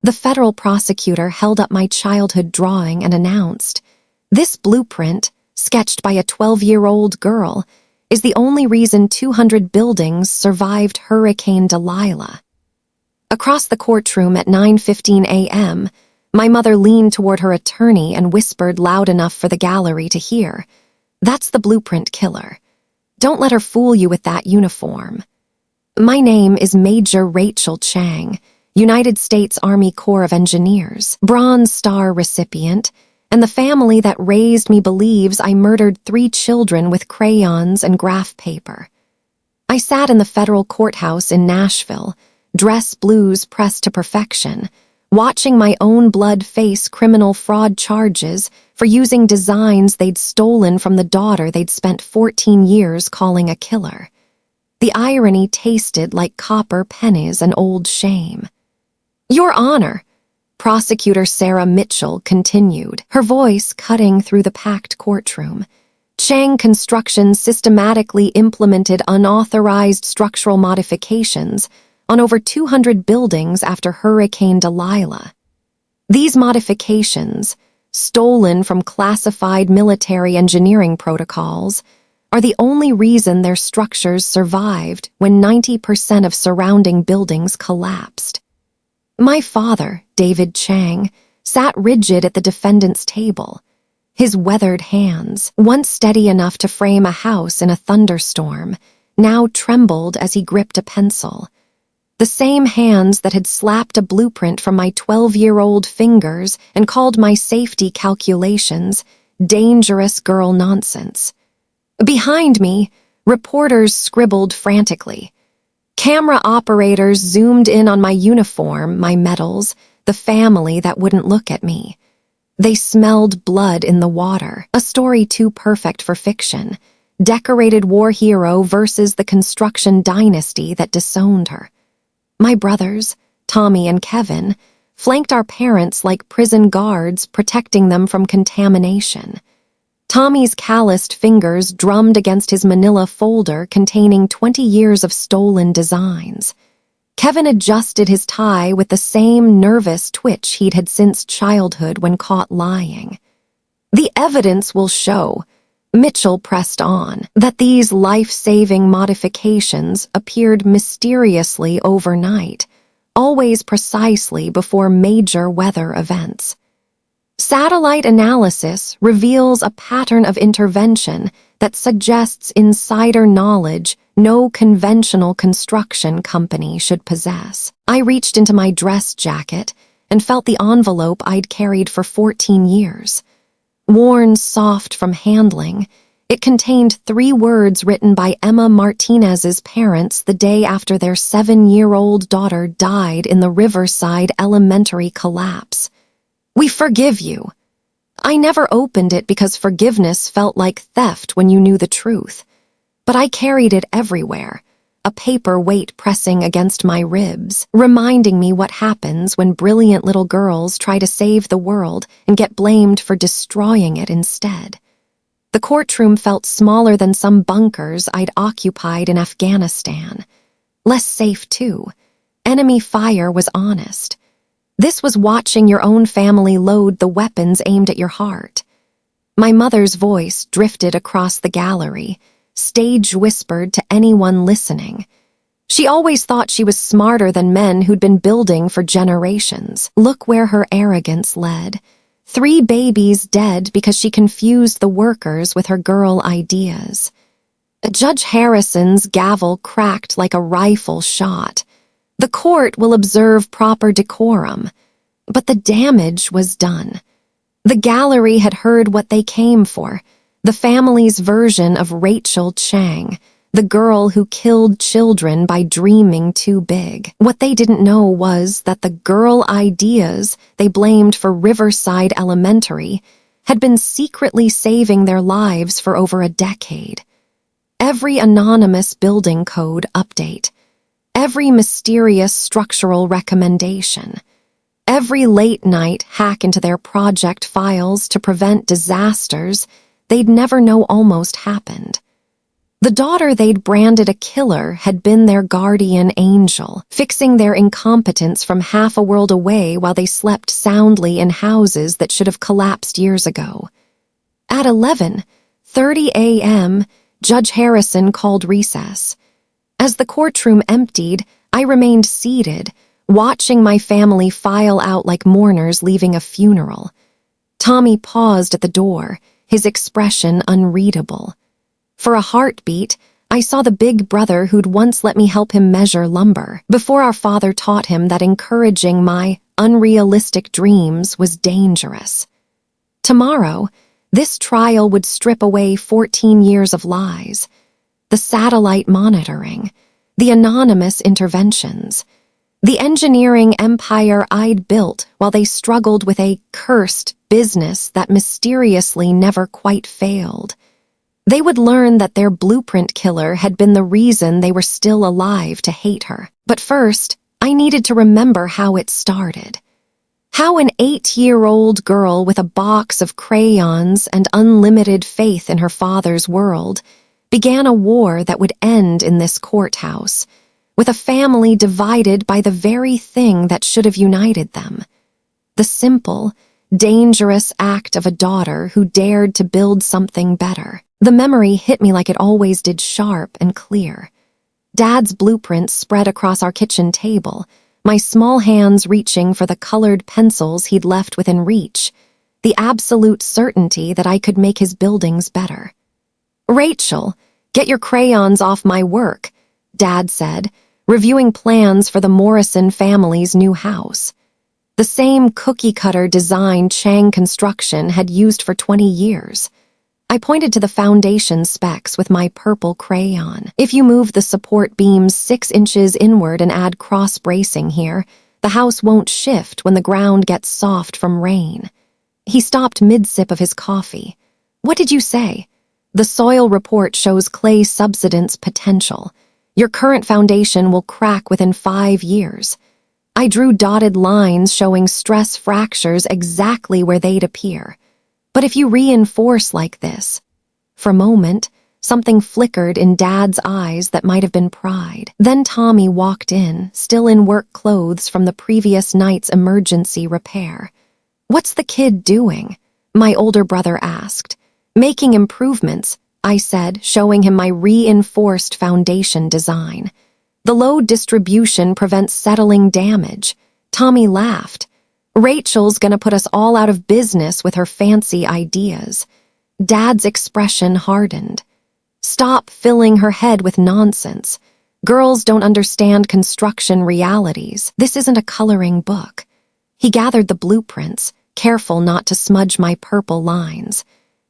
The federal prosecutor held up my childhood drawing and announced, "This blueprint, sketched by a 12-year-old girl, is the only reason 200 buildings survived Hurricane Delilah." Across the courtroom at 9:15 a.m., my mother leaned toward her attorney and whispered loud enough for the gallery to hear, "That's the blueprint killer. Don't let her fool you with that uniform." My name is Major Rachel Chang, United States Army Corps of Engineers, Bronze Star recipient, and the family that raised me believes I murdered 3 children with crayons and graph paper. I sat in the federal courthouse in Nashville, dress blues pressed to perfection, watching my own blood face criminal fraud charges for using designs they'd stolen from the daughter they'd spent 14 years calling a killer. The irony tasted like copper pennies and old shame. "Your Honor," Prosecutor Sarah Mitchell continued, her voice cutting through the packed courtroom, "Chang Construction systematically implemented unauthorized structural modifications on over 200 buildings after Hurricane Delilah. These modifications, stolen from classified military engineering protocols, are the only reason their structures survived when 90% of surrounding buildings collapsed." My father, David Chang, sat rigid at the defendant's table. His weathered hands, once steady enough to frame a house in a thunderstorm, now trembled as he gripped a pencil. The same hands that had slapped a blueprint from my 12-year-old fingers and called my safety calculations dangerous girl nonsense. Behind me, reporters scribbled frantically. Camera operators zoomed in on my uniform, my medals, the family that wouldn't look at me. They smelled blood in the water, a story too perfect for fiction. Decorated war hero versus the construction dynasty that disowned her. My brothers, Tommy and Kevin, flanked our parents like prison guards, protecting them from contamination. Tommy's calloused fingers drummed against his manila folder containing 20 years of stolen designs. Kevin adjusted his tie with the same nervous twitch he'd had since childhood when caught lying. "The evidence will show," Mitchell pressed on, "that these life-saving modifications appeared mysteriously overnight, always precisely before major weather events. Satellite analysis reveals a pattern of intervention that suggests insider knowledge no conventional construction company should possess." I reached into my dress jacket and felt the envelope I'd carried for 14 years. Worn soft from handling, it contained 3 words written by Emma Martinez's parents the day after their 7-year-old daughter died in the Riverside Elementary collapse. "We forgive you." I never opened it because forgiveness felt like theft when you knew the truth. But I carried it everywhere, a paper weight pressing against my ribs, reminding me what happens when brilliant little girls try to save the world and get blamed for destroying it instead. The courtroom felt smaller than some bunkers I'd occupied in Afghanistan. Less safe, too. Enemy fire was honest. This was watching your own family load the weapons aimed at your heart. My mother's voice drifted across the gallery, stage whispered to anyone listening. She always thought she was smarter than men who'd been building for generations. Look where her arrogance led. 3 babies dead because she confused the workers with her girl ideas. Judge Harrison's gavel cracked like a rifle shot. The court will observe proper decorum, but the damage was done. The gallery had heard what they came for, the family's version of Rachel Chang, the girl who killed children by dreaming too big. What they didn't know was that the girl ideas they blamed for Riverside Elementary had been secretly saving their lives for over a decade. Every anonymous building code update, every mysterious structural recommendation, every late-night hack into their project files to prevent disasters they'd never know almost happened. The daughter they'd branded a killer had been their guardian angel, fixing their incompetence from half a world away while they slept soundly in houses that should have collapsed years ago. At 11:30 a.m., Judge Harrison called recess. As the courtroom emptied, I remained seated, watching my family file out like mourners leaving a funeral. Tommy paused at the door, his expression unreadable. For a heartbeat, I saw the big brother who'd once let me help him measure lumber, before our father taught him that encouraging my unrealistic dreams was dangerous. Tomorrow, this trial would strip away 14 years of lies. The satellite monitoring, the anonymous interventions, the engineering empire I'd built while they struggled with a cursed business that mysteriously never quite failed. They would learn that their blueprint killer had been the reason they were still alive to hate her. But first, I needed to remember how it started. How an 8-year-old girl with a box of crayons and unlimited faith in her father's world began a war that would end in this courthouse, with a family divided by the very thing that should have united them. The simple, dangerous act of a daughter who dared to build something better. The memory hit me like it always did, sharp and clear. Dad's blueprints spread across our kitchen table, my small hands reaching for the colored pencils he'd left within reach, the absolute certainty that I could make his buildings better. "Rachel, get your crayons off my work," Dad said, reviewing plans for the Morrison family's new house. The same cookie-cutter design Chang Construction had used for 20 years. I pointed to the foundation specs with my purple crayon. "If you move the support beams 6 inches inward and add cross-bracing here, the house won't shift when the ground gets soft from rain." He stopped mid-sip of his coffee. "What did you say?" "The soil report shows clay subsidence potential. Your current foundation will crack within 5 years. I drew dotted lines showing stress fractures exactly where they'd appear. But if you reinforce like this..." For a moment, something flickered in Dad's eyes that might have been pride. Then Tommy walked in, still in work clothes from the previous night's emergency repair. "What's the kid doing?" my older brother asked. "Making improvements," I said, showing him my reinforced foundation design. "The load distribution prevents settling damage." Tommy laughed. "Rachel's gonna put us all out of business with her fancy ideas." Dad's expression hardened. "Stop filling her head with nonsense. Girls don't understand construction realities. This isn't a coloring book." He gathered the blueprints, careful not to smudge my purple lines.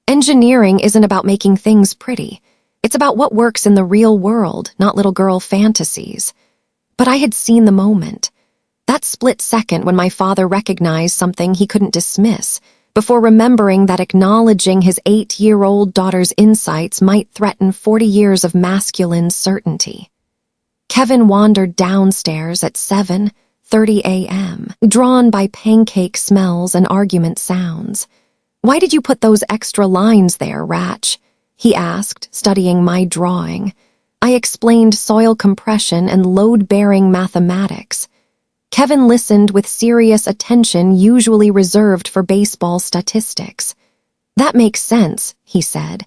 "Engineering isn't about making things pretty. It's about what works in the real world, not little girl fantasies." But I had seen the moment. That split second when my father recognized something he couldn't dismiss, before remembering that acknowledging his 8-year-old daughter's insights might threaten 40 years of masculine certainty. Kevin wandered downstairs at 7:30 a.m., drawn by pancake smells and argument sounds. "Why did you put those extra lines there, Rach?" he asked, studying my drawing. I explained soil compression and load-bearing mathematics. Kevin listened with serious attention usually reserved for baseball statistics. "That makes sense," he said.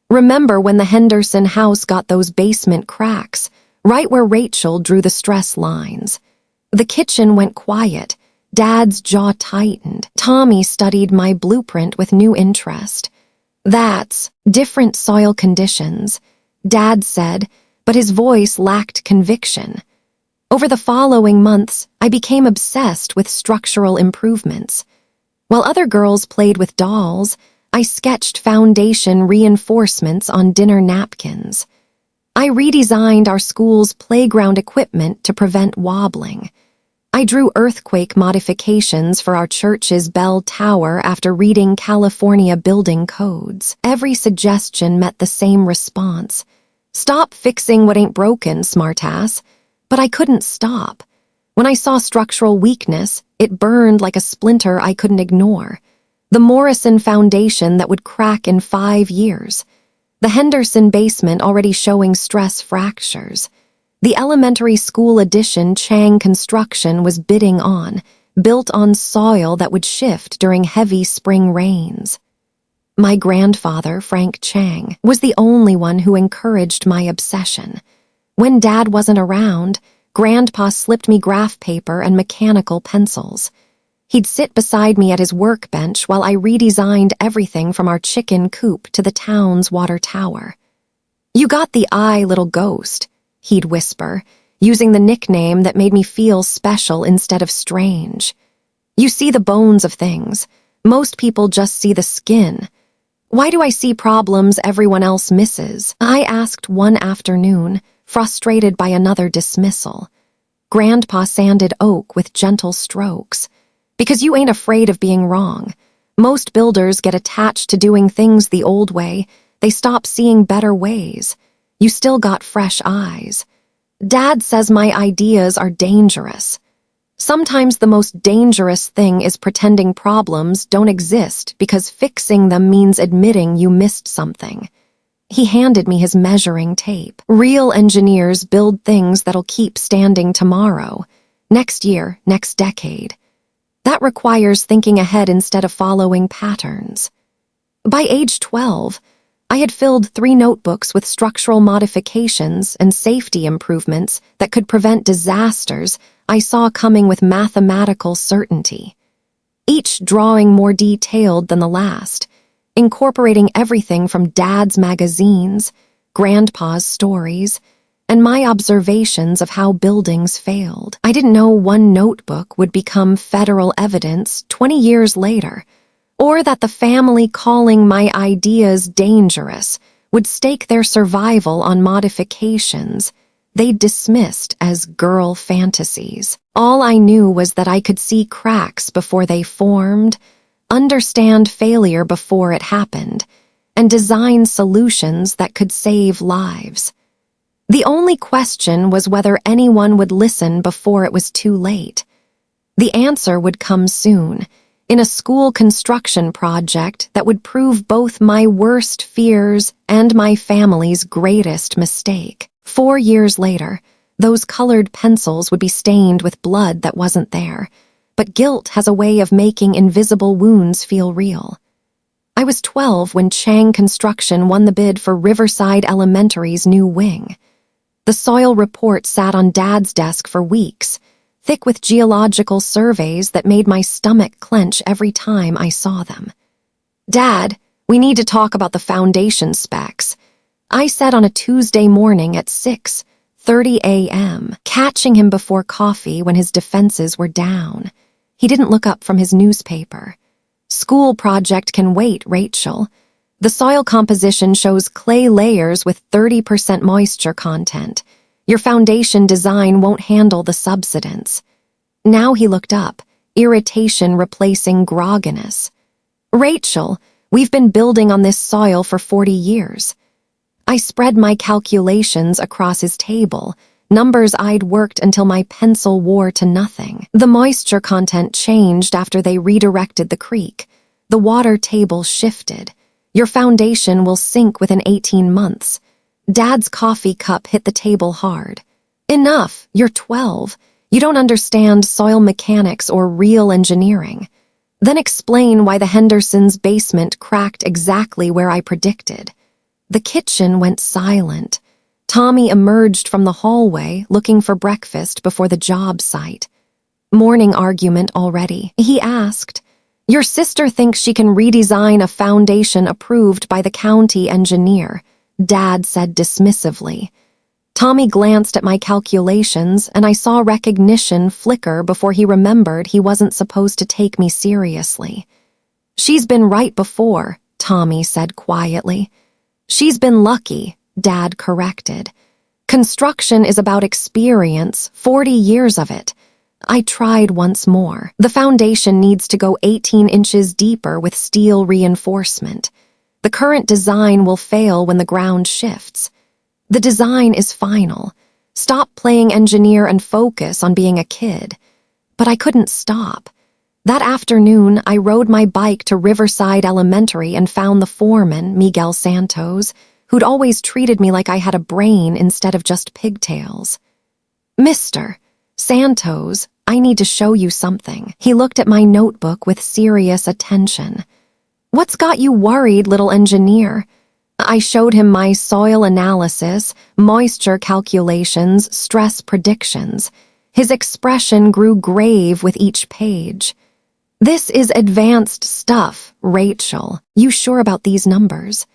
"Remember when the Henderson house got those basement cracks, right where Rachel drew the stress lines?" The kitchen went quiet. Dad's jaw tightened. Tommy studied my blueprint with new interest. "That's different soil conditions," Dad said, but his voice lacked conviction. Over the following months, I became obsessed with structural improvements. While other girls played with dolls, I sketched foundation reinforcements on dinner napkins. I redesigned our school's playground equipment to prevent wobbling. I drew earthquake modifications for our church's bell tower after reading California building codes. Every suggestion met the same response. "Stop fixing what ain't broken, smartass." But I couldn't stop. When I saw structural weakness, it burned like a splinter I couldn't ignore. The Morrison foundation that would crack in 5 years. The Henderson basement already showing stress fractures. The elementary school addition Chang Construction was bidding on, built on soil that would shift during heavy spring rains. My grandfather, Frank Chang, was the only one who encouraged my obsession. When Dad wasn't around, Grandpa slipped me graph paper and mechanical pencils. He'd sit beside me at his workbench while I redesigned everything from our chicken coop to the town's water tower. "You got the eye, little ghost," he'd whisper, using the nickname that made me feel special instead of strange. "You see the bones of things. Most people just see the skin. Why do I see problems everyone else misses?" I asked one afternoon, frustrated by another dismissal. Grandpa sanded oak with gentle strokes. "Because you ain't afraid of being wrong. Most builders get attached to doing things the old way. They stop seeing better ways. You still got fresh eyes. Dad says my ideas are dangerous. Sometimes the most dangerous thing is pretending problems don't exist because fixing them means admitting you missed something." He handed me his measuring tape. "Real engineers build things that'll keep standing tomorrow, next year, next decade. That requires thinking ahead instead of following patterns." By age 12, I had filled 3 notebooks with structural modifications and safety improvements that could prevent disasters I saw coming with mathematical certainty. Each drawing more detailed than the last, incorporating everything from Dad's magazines, Grandpa's stories, and my observations of how buildings failed. I didn't know one notebook would become federal evidence 20 years later, or that the family calling my ideas dangerous would stake their survival on modifications they dismissed as girl fantasies. All I knew was that I could see cracks before they formed, understand failure before it happened, and design solutions that could save lives. The only question was whether anyone would listen before it was too late. The answer would come soon, in a school construction project that would prove both my worst fears and my family's greatest mistake. 4 years later, those colored pencils would be stained with blood that wasn't there, but guilt has a way of making invisible wounds feel real. I was 12 when Chang Construction won the bid for Riverside Elementary's new wing. The soil report sat on Dad's desk for weeks, thick with geological surveys that made my stomach clench every time I saw them. "Dad, we need to talk about the foundation specs," I said on a Tuesday morning at 6:30 a.m., catching him before coffee when his defenses were down. He didn't look up from his newspaper. "School project can wait, Rachel. The soil composition shows clay layers with 30% moisture content. Your foundation design won't handle the subsidence." Now he looked up, irritation replacing grogginess. "Rachel, we've been building on this soil for 40 years. I spread my calculations across his table, numbers I'd worked until my pencil wore to nothing. The moisture content changed after they redirected the creek. The water table shifted. Your foundation will sink within 18 months. Dad's coffee cup hit the table hard. "Enough, you're 12. You don't understand soil mechanics or real engineering. Then explain why the Hendersons' basement cracked exactly where I predicted." The kitchen went silent. Tommy emerged from the hallway looking for breakfast before the job site. "Morning argument already?" he asked. "Your sister thinks she can redesign a foundation approved by the county engineer," Dad said dismissively. Tommy glanced at my calculations, and I saw recognition flicker before he remembered he wasn't supposed to take me seriously. "She's been right before," Tommy said quietly. "She's been lucky," Dad corrected. "Construction is about experience, 40 years of it." I tried once more. "The foundation needs to go 18 inches deeper with steel reinforcement. The current design will fail when the ground shifts. The design is final. Stop playing engineer and focus on being a kid." But I couldn't stop. That afternoon, I rode my bike to Riverside Elementary and found the foreman, Miguel Santos, who'd always treated me like I had a brain instead of just pigtails. "Mr. Santos, I need to show you something." He looked at my notebook with serious attention. "What's got you worried, little engineer?" I showed him my soil analysis, moisture calculations, stress predictions. His expression grew grave with each page. "This is advanced stuff, Rachel. You sure about these numbers?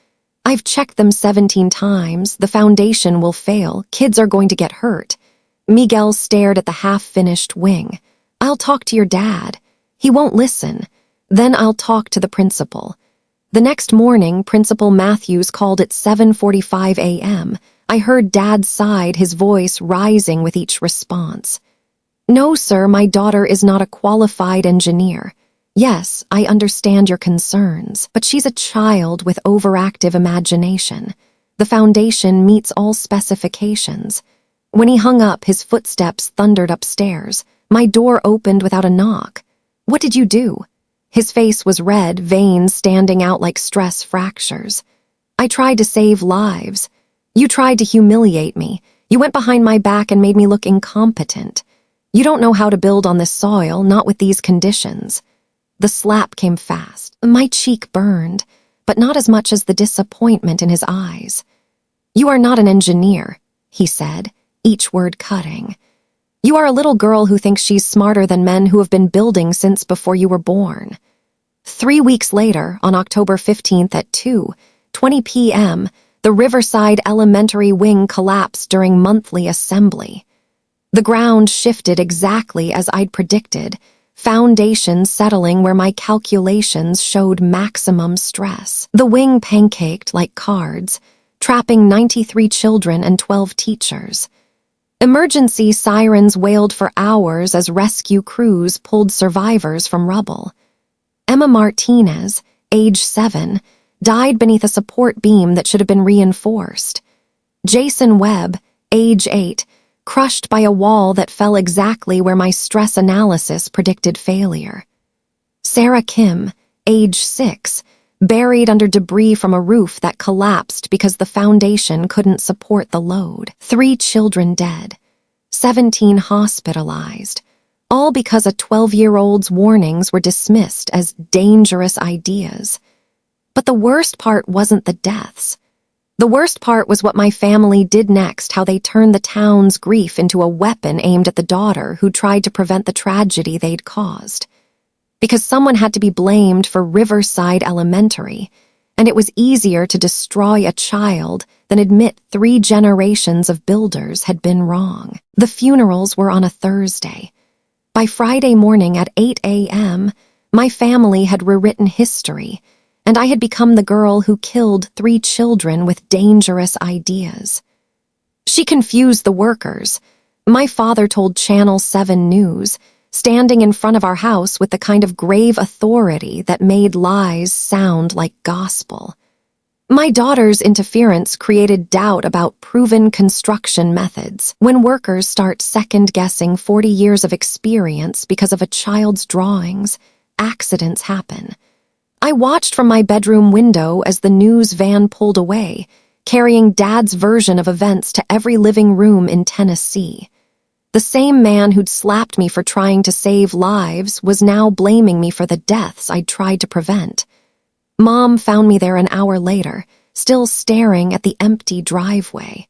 I've checked them 17 times. The foundation will fail. Kids are going to get hurt." Miguel stared at the half-finished wing. "I'll talk to your dad. He won't listen. Then I'll talk to the principal." The next morning, Principal Matthews called at 7:45 a.m. I heard Dad's side, his voice rising with each response. "No, sir, my daughter is not a qualified engineer. Yes, I understand your concerns, but she's a child with overactive imagination. The foundation meets all specifications." When he hung up, his footsteps thundered upstairs. My door opened without a knock. "What did you do?" His face was red, veins standing out like stress fractures. "I tried to save lives. You tried to humiliate me. You went behind my back and made me look incompetent. You don't know how to build on this soil, not with these conditions." The slap came fast. My cheek burned, but not as much as the disappointment in his eyes. "You are not an engineer," he said, each word cutting. "You are a little girl who thinks she's smarter than men who have been building since before you were born." 3 weeks later, on October 15th at 2:20 p.m., the Riverside Elementary wing collapsed during monthly assembly. The ground shifted exactly as I'd predicted, foundations settling where my calculations showed maximum stress. The wing pancaked like cards, trapping 93 children and 12 teachers. Emergency sirens wailed for hours as rescue crews pulled survivors from rubble. Emma Martinez, age 7, died beneath a support beam that should have been reinforced. Jason Webb, age 8, crushed by a wall that fell exactly where my stress analysis predicted failure. Sarah Kim, age 6, buried under debris from a roof that collapsed because the foundation couldn't support the load. 3 children dead, 17 hospitalized, all because a 12-year-old's warnings were dismissed as dangerous ideas. But the worst part wasn't the deaths. The worst part was what my family did next, how they turned the town's grief into a weapon aimed at the daughter who tried to prevent the tragedy they'd caused. Because someone had to be blamed for Riverside Elementary, and it was easier to destroy a child than admit 3 generations of builders had been wrong. The funerals were on a Thursday. By Friday morning at 8 a.m., my family had rewritten history, and I had become the girl who killed 3 children with dangerous ideas. She confused the workers. My father told Channel 7 News, standing in front of our house with the kind of grave authority that made lies sound like gospel. My daughter's interference created doubt about proven construction methods. When workers start second-guessing 40 years of experience because of a child's drawings, accidents happen. I watched from my bedroom window as the news van pulled away, carrying Dad's version of events to every living room in Tennessee. The same man who'd slapped me for trying to save lives was now blaming me for the deaths I'd tried to prevent. Mom found me there an hour later, still staring at the empty driveway.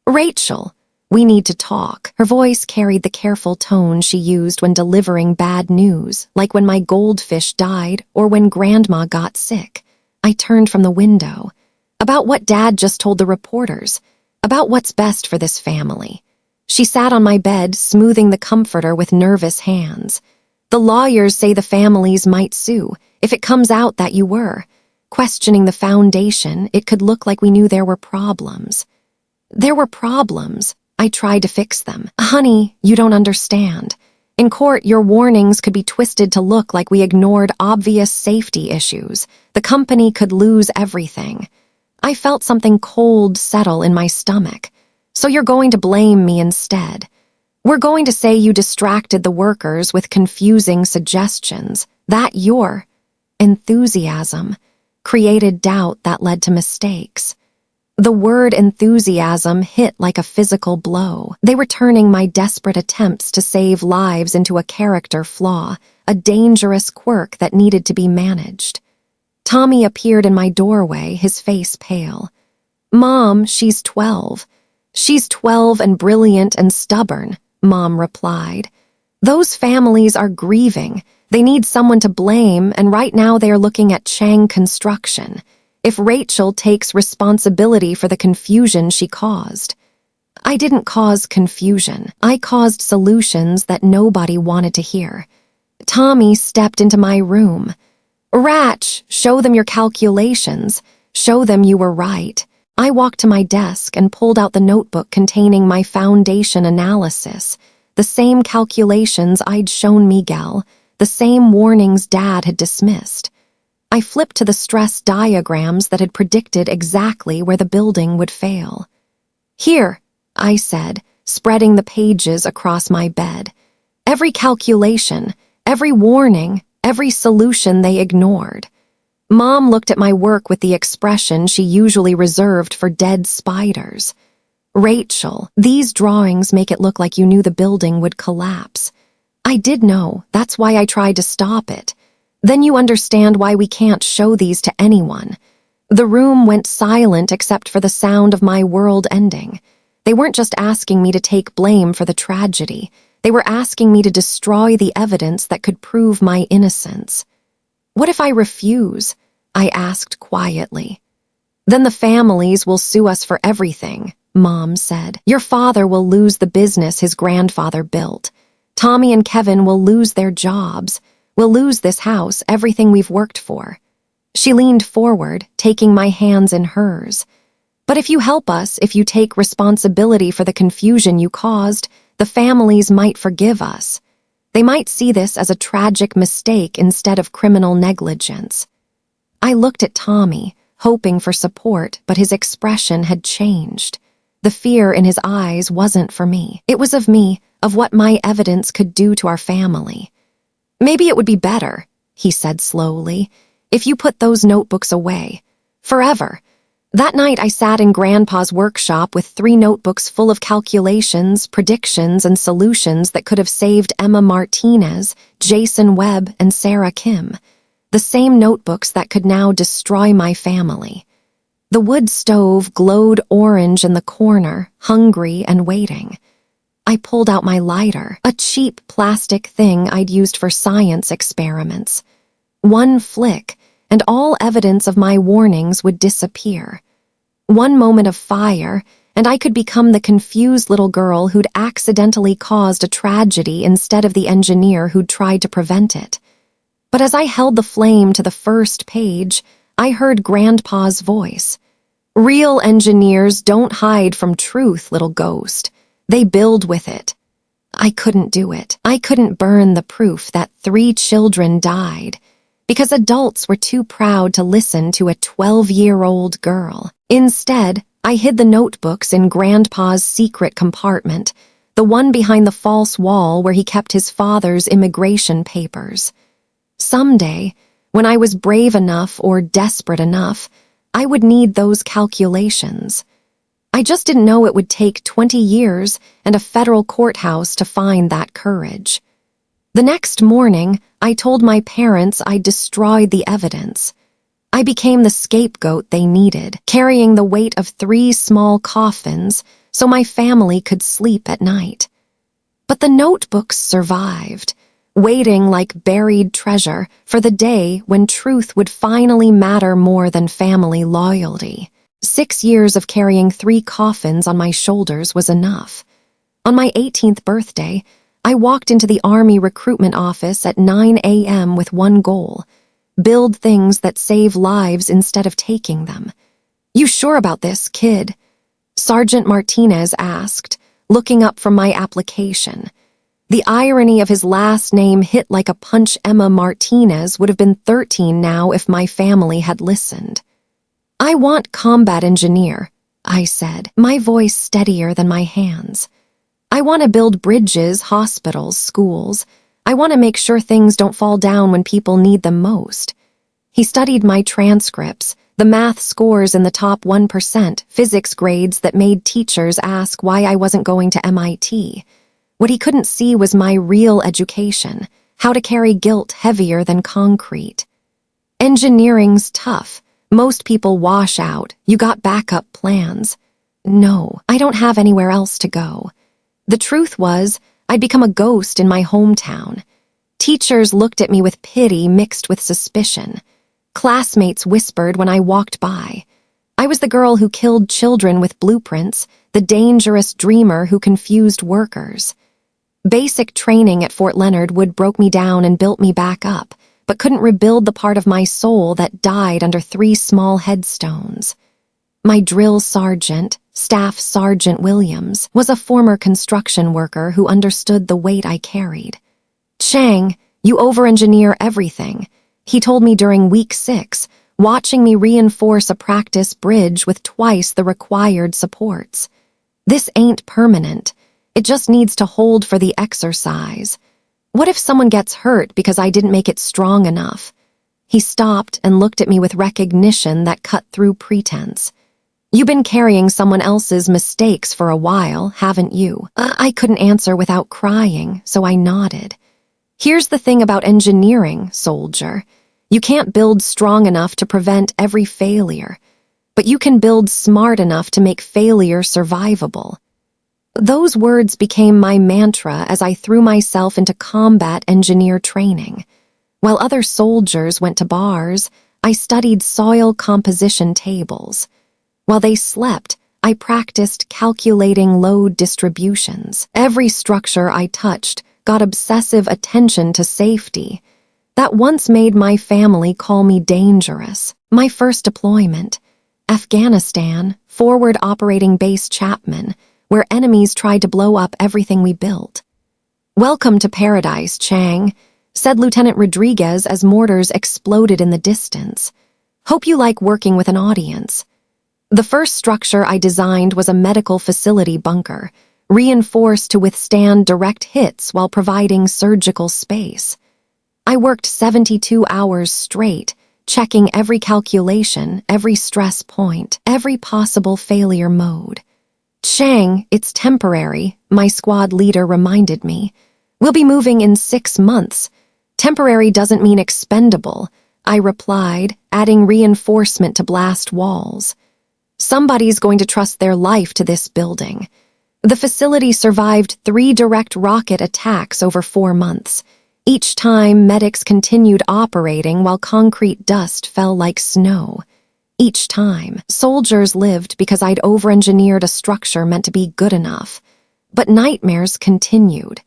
"Rachel, we need to talk." Her voice carried the careful tone she used when delivering bad news, like when my goldfish died or when Grandma got sick. I turned from the window. "About what Dad just told the reporters. About what's best for this family." She sat on my bed, smoothing the comforter with nervous hands. "The lawyers say the families might sue if it comes out that you were. Questioning the foundation, it could look like we knew there were problems." There were problems. I tried to fix them. "Honey, you don't understand. In court, your warnings could be twisted to look like we ignored obvious safety issues. The company could lose everything." I felt something cold settle in my stomach. "So you're going to blame me instead. We're going to say you distracted the workers with confusing suggestions, that your enthusiasm created doubt that led to mistakes." The word enthusiasm hit like a physical blow. They were turning my desperate attempts to save lives into a character flaw, a dangerous quirk that needed to be managed. Tommy appeared in my doorway, his face pale. "Mom, she's 12. She's 12 and brilliant and stubborn," Mom replied. "Those families are grieving. They need someone to blame, and right now they are looking at Chang Construction. If Rachel takes responsibility for the confusion she caused." I didn't cause confusion. I caused solutions that nobody wanted to hear. Tommy stepped into my room. "Rach, show them your calculations. Show them you were right." I walked to my desk and pulled out the notebook containing my foundation analysis, the same calculations I'd shown Miguel, the same warnings Dad had dismissed. I flipped to the stress diagrams that had predicted exactly where the building would fail. "Here," I said, spreading the pages across my bed. Every calculation, every warning, every solution they ignored. Mom looked at my work with the expression she usually reserved for dead spiders. "Rachel, these drawings make it look like you knew the building would collapse." I did know. That's why I tried to stop it. "Then you understand why we can't show these to anyone." The room went silent except for the sound of my world ending. They weren't just asking me to take blame for the tragedy. They were asking me to destroy the evidence that could prove my innocence. "What if I refuse?" I asked quietly. "Then the families will sue us for everything," Mom said. "Your father will lose the business his grandfather built. Tommy and Kevin will lose their jobs. We'll lose this house, everything we've worked for." She leaned forward, taking my hands in hers. "But if you help us, if you take responsibility for the confusion you caused, the families might forgive us. They might see this as a tragic mistake instead of criminal negligence." I looked at Tommy, hoping for support, but his expression had changed. The fear in his eyes wasn't for me. It was of me, of what my evidence could do to our family. "Maybe it would be better," he said slowly, "if you put those notebooks away. Forever." That night I sat in Grandpa's workshop with 3 notebooks full of calculations, predictions, and solutions that could have saved Emma Martinez, Jason Webb, and Sarah Kim. The same notebooks that could now destroy my family. The wood stove glowed orange in the corner, hungry and waiting. I pulled out my lighter, a cheap plastic thing I'd used for science experiments. One flick, and all evidence of my warnings would disappear. One moment of fire, and I could become the confused little girl who'd accidentally caused a tragedy instead of the engineer who'd tried to prevent it. But as I held the flame to the first page, I heard Grandpa's voice. "Real engineers don't hide from truth, little ghost. They build with it." I couldn't do it. I couldn't burn the proof that 3 children died, because adults were too proud to listen to a 12-year-old girl. Instead, I hid the notebooks in Grandpa's secret compartment, the one behind the false wall where he kept his father's immigration papers. Someday, when I was brave enough or desperate enough, I would need those calculations. I just didn't know it would take 20 years and a federal courthouse to find that courage. The next morning, I told my parents I'd destroyed the evidence. I became the scapegoat they needed, carrying the weight of 3 small coffins so my family could sleep at night. But the notebooks survived, waiting like buried treasure for the day when truth would finally matter more than family loyalty. 6 years of carrying 3 coffins on my shoulders was enough. On my 18th birthday, I walked into the Army recruitment office at 9 a.m. with one goal: build things that save lives instead of taking them. "You sure about this, kid?" Sergeant Martinez asked, looking up from my application. The irony of his last name hit like a punch. Emma Martinez would have been 13 now if my family had listened. "I want combat engineer," I said, my voice steadier than my hands. "I want to build bridges, hospitals, schools. I want to make sure things don't fall down when people need them most." He studied my transcripts, The math scores in the top 1%, physics grades that made teachers ask why I wasn't going to MIT. What he couldn't see was my real education, how to carry guilt heavier than concrete. Engineering's tough. Most people wash out. You got backup plans. No, I don't have anywhere else to go. The truth was, I'd become a ghost in my hometown. Teachers looked at me with pity mixed with suspicion. Classmates whispered when I walked by. I was the girl who killed children with blueprints, the dangerous dreamer who confused workers. Basic training at Fort Leonard Wood broke me down and built me back up, but couldn't rebuild the part of my soul that died under 3 small headstones. My drill sergeant, Staff Sergeant Williams, was a former construction worker who understood the weight I carried. "Chang, you over-engineer everything," he told me during week 6, watching me reinforce a practice bridge with twice the required supports. "This ain't permanent. It just needs to hold for the exercise. What if someone gets hurt because I didn't make it strong enough?" He stopped and looked at me with recognition that cut through pretense. "You've been carrying someone else's mistakes for a while, haven't you?" I couldn't answer without crying, so I nodded. "Here's the thing about engineering, soldier. You can't build strong enough to prevent every failure, but you can build smart enough to make failure survivable." Those words became my mantra as I threw myself into combat engineer training. While other soldiers went to bars, I studied soil composition tables. While they slept, I practiced calculating load distributions. Every structure I touched got obsessive attention to safety. That once made my family call me dangerous. My first deployment, Afghanistan, Forward Operating Base Chapman, where enemies tried to blow up everything we built. "Welcome to paradise, Chang," said Lieutenant Rodriguez as mortars exploded in the distance. "Hope you like working with an audience." The first structure I designed was a medical facility bunker, reinforced to withstand direct hits while providing surgical space. I worked 72 hours straight, checking every calculation, every stress point, every possible failure mode. "Chang, it's temporary," my squad leader reminded me. "We'll be moving in 6 months. Temporary doesn't mean expendable," I replied, adding reinforcement to blast walls. "Somebody's going to trust their life to this building." The facility survived 3 direct rocket attacks over 4 months. Each time, medics continued operating while concrete dust fell like snow. Each time, soldiers lived because I'd over-engineered a structure meant to be good enough. But nightmares continued.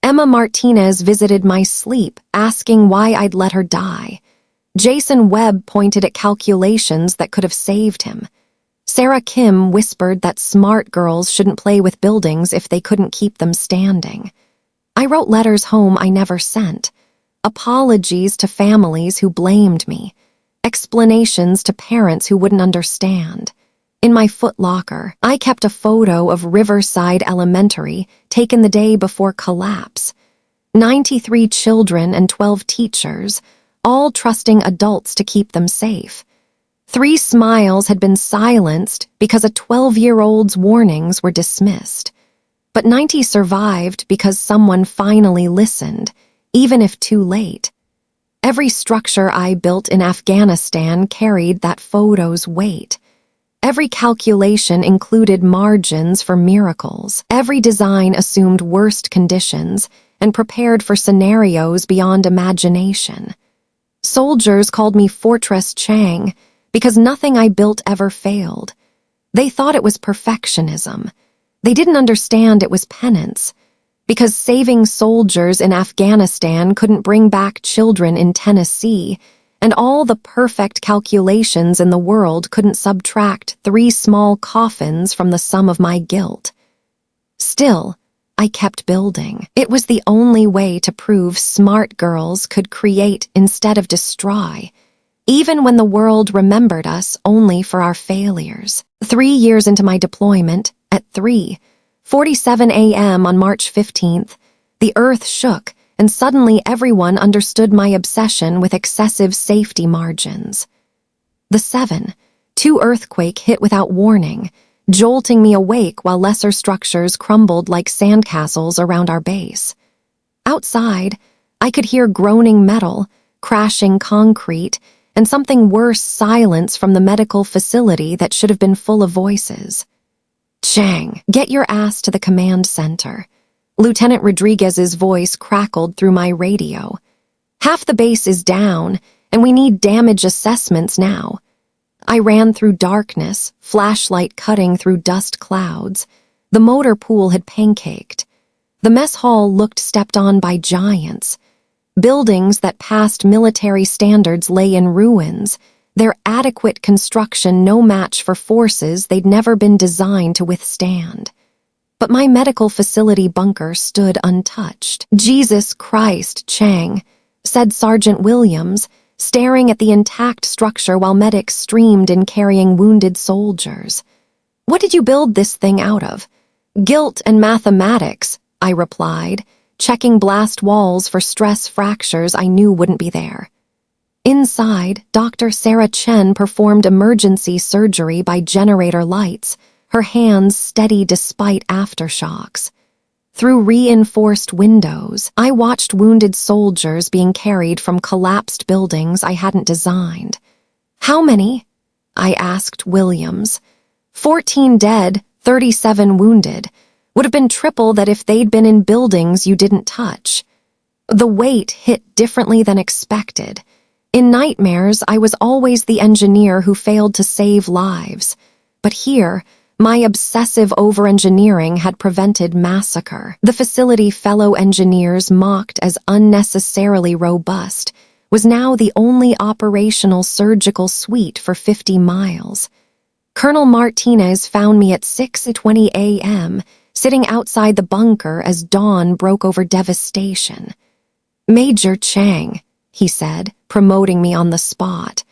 Emma Martinez visited my sleep, asking why I'd let her die. Jason Webb pointed at calculations that could have saved him. Sarah Kim whispered that smart girls shouldn't play with buildings if they couldn't keep them standing. I wrote letters home I never sent. Apologies to families who blamed me. Explanations to parents who wouldn't understand. In my footlocker, I kept a photo of Riverside Elementary taken the day before collapse. 93 children and 12 teachers, all trusting adults to keep them safe. 3 smiles had been silenced because a 12-year-old's warnings were dismissed. But 90 survived because someone finally listened, even if too late. Every structure I built in Afghanistan carried that photo's weight. Every calculation included margins for miracles. Every design assumed worst conditions and prepared for scenarios beyond imagination. Soldiers called me Fortress Chang because nothing I built ever failed. They thought it was perfectionism. They didn't understand it was penance. Because saving soldiers in Afghanistan couldn't bring back children in Tennessee, and all the perfect calculations in the world couldn't subtract 3 small coffins from the sum of my guilt. Still, I kept building. It was the only way to prove smart girls could create instead of destroy, even when the world remembered us only for our failures. 3 years into my deployment, at 3:47 a.m. on March 15th, the earth shook, and suddenly everyone understood my obsession with excessive safety margins. The 7.2 earthquake hit without warning, jolting me awake while lesser structures crumbled like sandcastles around our base. Outside, I could hear groaning metal, crashing concrete, and something worse, silence from the medical facility that should have been full of voices. "Chang, get your ass to the command center." Lieutenant Rodriguez's voice crackled through my radio. "Half the base is down, and we need damage assessments now." I ran through darkness, flashlight cutting through dust clouds. The motor pool had pancaked. The mess hall looked stepped on by giants. Buildings that passed military standards lay in ruins, their adequate construction no match for forces they'd never been designed to withstand. But my medical facility bunker stood untouched. "Jesus Christ, Chang," said Sergeant Williams, staring at the intact structure while medics streamed in carrying wounded soldiers. "What did you build this thing out of?" "Guilt and mathematics," I replied, checking blast walls for stress fractures I knew wouldn't be there. Inside, Dr. Sarah Chen performed emergency surgery by generator lights, her hands steady despite aftershocks. Through reinforced windows, I watched wounded soldiers being carried from collapsed buildings I hadn't designed. "How many?" I asked Williams. 14 dead, 37 wounded. Would have been triple that if they'd been in buildings you didn't touch. The weight hit differently than expected. In nightmares, I was always the engineer who failed to save lives. But here, my obsessive over-engineering had prevented massacre. The facility fellow engineers mocked as unnecessarily robust was now the only operational surgical suite for 50 miles. Colonel Martinez found me at 6:20 a.m., sitting outside the bunker as dawn broke over devastation. "Major Chang," he said, promoting me on the spot.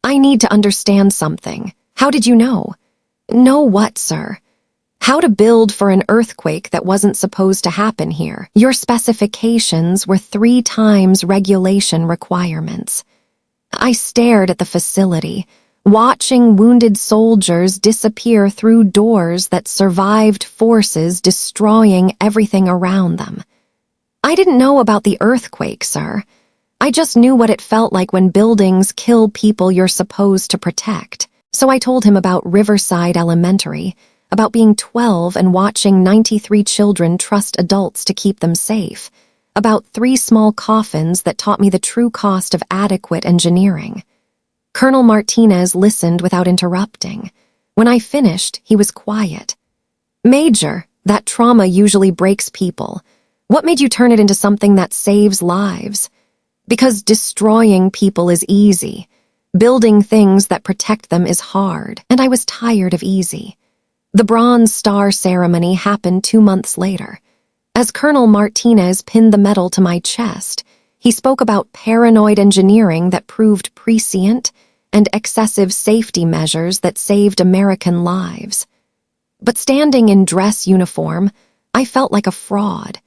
"I need to understand something. How did you know?" "Know what, sir?" "How to build for an earthquake that wasn't supposed to happen here. Your specifications were 3 times regulation requirements." I stared at the facility, watching wounded soldiers disappear through doors that survived forces destroying everything around them. "I didn't know about the earthquake, sir. I just knew what it felt like when buildings kill people you're supposed to protect." So I told him about Riverside Elementary, about being 12 and watching 93 children trust adults to keep them safe, about 3 small coffins that taught me the true cost of adequate engineering. Colonel Martinez listened without interrupting. When I finished, he was quiet. "Major, that trauma usually breaks people. What made you turn it into something that saves lives?" "Because destroying people is easy. Building things that protect them is hard, and I was tired of easy." The Bronze Star ceremony happened 2 months later. As Colonel Martinez pinned the medal to my chest, he spoke about paranoid engineering that proved prescient and excessive safety measures that saved American lives. But standing in dress uniform, I felt like a fraud.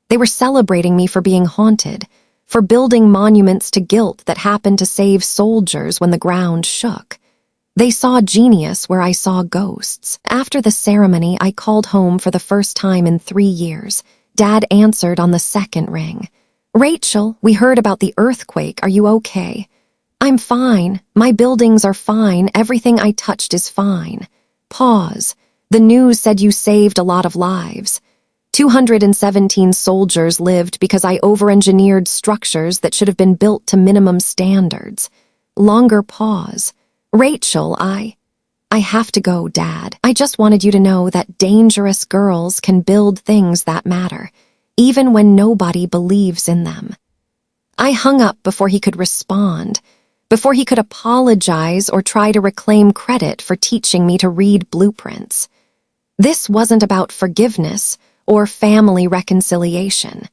They were celebrating me for being haunted, for building monuments to guilt that happened to save soldiers when the ground shook. They saw genius where I saw ghosts. After the ceremony, I called home for the first time in 3 years. Dad answered on the second ring. "Rachel, we heard about the earthquake. Are you okay?" "I'm fine. My buildings are fine. Everything I touched is fine." Pause. "The news said you saved a lot of lives." 217 soldiers lived because I over-engineered structures that should have been built to minimum standards. Longer pause. "Rachel, I have to go, Dad. I just wanted you to know that dangerous girls can build things that matter, even when nobody believes in them." I hung up before he could respond, before he could apologize or try to reclaim credit for teaching me to read blueprints. This wasn't about forgiveness or family reconciliation.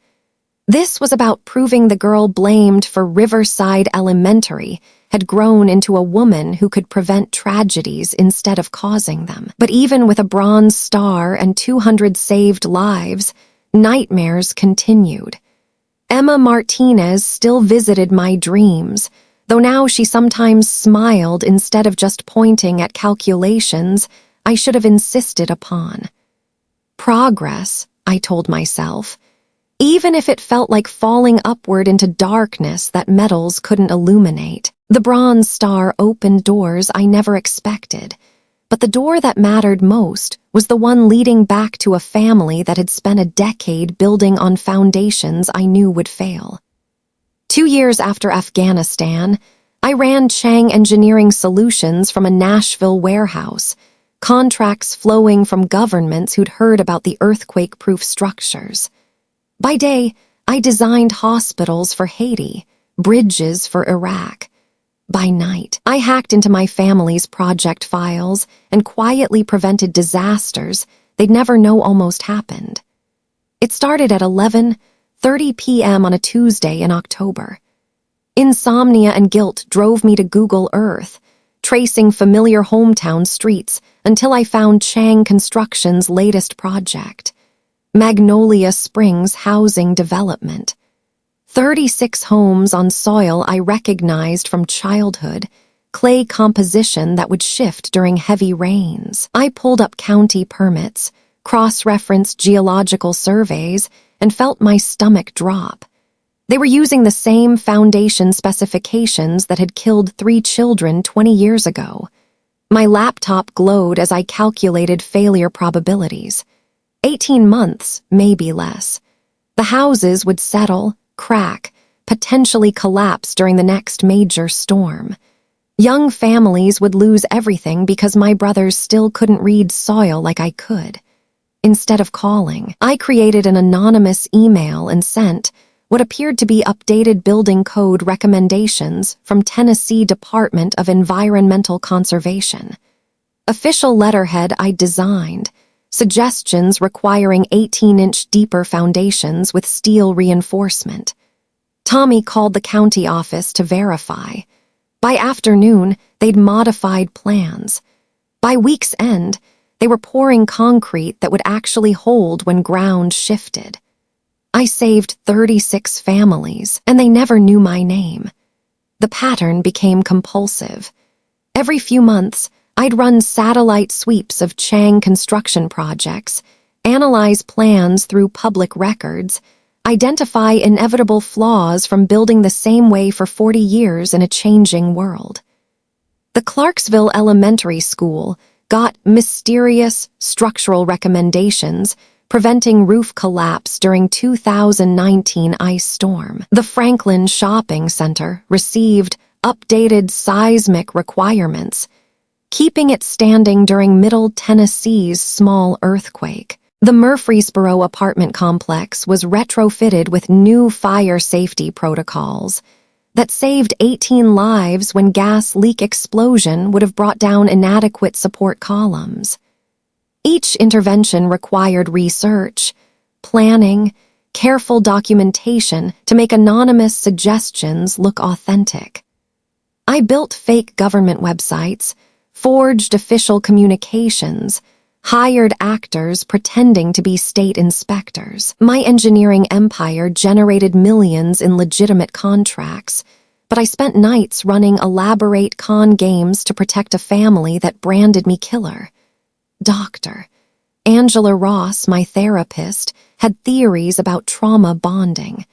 This was about proving the girl blamed for Riverside Elementary had grown into a woman who could prevent tragedies instead of causing them. But even with a Bronze Star and 200 saved lives, nightmares continued. Emma Martinez still visited my dreams, though now she sometimes smiled instead of just pointing at calculations I should have insisted upon. Progress, I told myself, even if it felt like falling upward into darkness that metals couldn't illuminate. The bronze star opened doors I never expected, but the door that mattered most was the one leading back to a family that had spent a decade building on foundations I knew would fail. 2 years after Afghanistan, I ran Chang Engineering Solutions from a Nashville warehouse, contracts flowing from governments who'd heard about the earthquake-proof structures. By day, I designed hospitals for Haiti, bridges for Iraq. By night, I hacked into my family's project files and quietly prevented disasters they'd never know almost happened. It started at 11:30 p.m. on a Tuesday in October. Insomnia and guilt drove me to Google Earth, tracing familiar hometown streets until I found Chang Construction's latest project, Magnolia Springs Housing Development. 36 homes on soil I recognized from childhood, clay composition that would shift during heavy rains. I pulled up county permits, cross-referenced geological surveys, and felt my stomach drop. They were using the same foundation specifications that had killed 3 children 20 years ago. My laptop glowed as I calculated failure probabilities. 18 months, maybe less. The houses would settle, crack, potentially collapse during the next major storm. Young families would lose everything because my brothers still couldn't read soil like I could. Instead of calling, I created an anonymous email and sent what appeared to be updated building code recommendations from Tennessee Department of Environmental Conservation. Official letterhead I designed, suggestions requiring 18-inch deeper foundations with steel reinforcement. Tommy called the county office to verify. By afternoon, they'd modified plans. By week's end, they were pouring concrete that would actually hold when ground shifted. I saved 36 families, and they never knew my name. The pattern became compulsive. Every few months, I'd run satellite sweeps of Chang Construction projects, analyze plans through public records, identify inevitable flaws from building the same way for 40 years in a changing world. The Clarksville Elementary School got mysterious structural recommendations preventing roof collapse during 2019 ice storm. The Franklin Shopping Center received updated seismic requirements, keeping it standing during Middle Tennessee's small earthquake. The Murfreesboro apartment complex was retrofitted with new fire safety protocols that saved 18 lives when gas leak explosion would have brought down inadequate support columns. Each intervention required research, planning, careful documentation to make anonymous suggestions look authentic. I built fake government websites, forged official communications, hired actors pretending to be state inspectors. My engineering empire generated millions in legitimate contracts, but I spent nights running elaborate con games to protect a family that branded me killer. Doctor Angela Ross, my therapist, had theories about trauma bonding.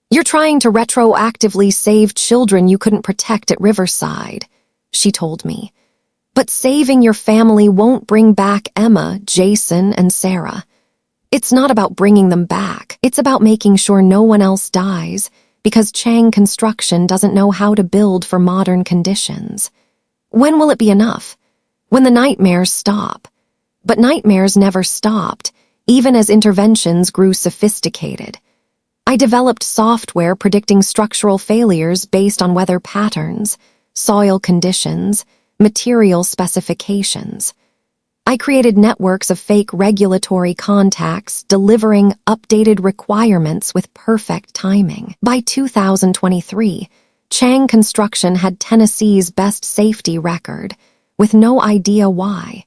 "You're trying to retroactively save children you couldn't protect at Riverside," she told me. "But saving your family won't bring back Emma, Jason, and Sarah. It's not about bringing them back. It's about making sure no one else dies because Chang Construction doesn't know how to build for modern conditions. When will it be enough? When the nightmares stop." But nightmares never stopped, even as interventions grew sophisticated. I developed software predicting structural failures based on weather patterns, soil conditions, material specifications. I created networks of fake regulatory contacts delivering updated requirements with perfect timing. By 2023, Chang Construction had Tennessee's best safety record, with no idea why.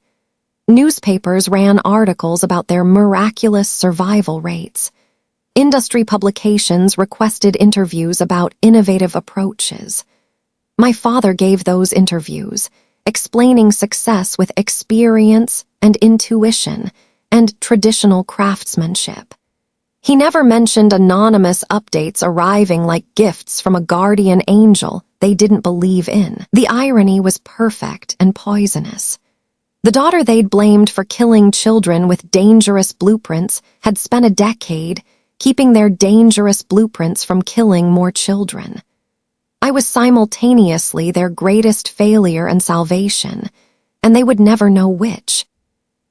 Newspapers ran articles about their miraculous survival rates. Industry publications requested interviews about innovative approaches. My father gave those interviews, explaining success with experience and intuition and traditional craftsmanship. He never mentioned anonymous updates arriving like gifts from a guardian angel they didn't believe in. The irony was perfect and poisonous. The daughter they'd blamed for killing children with dangerous blueprints had spent a decade keeping their dangerous blueprints from killing more children. I was simultaneously their greatest failure and salvation, and they would never know which.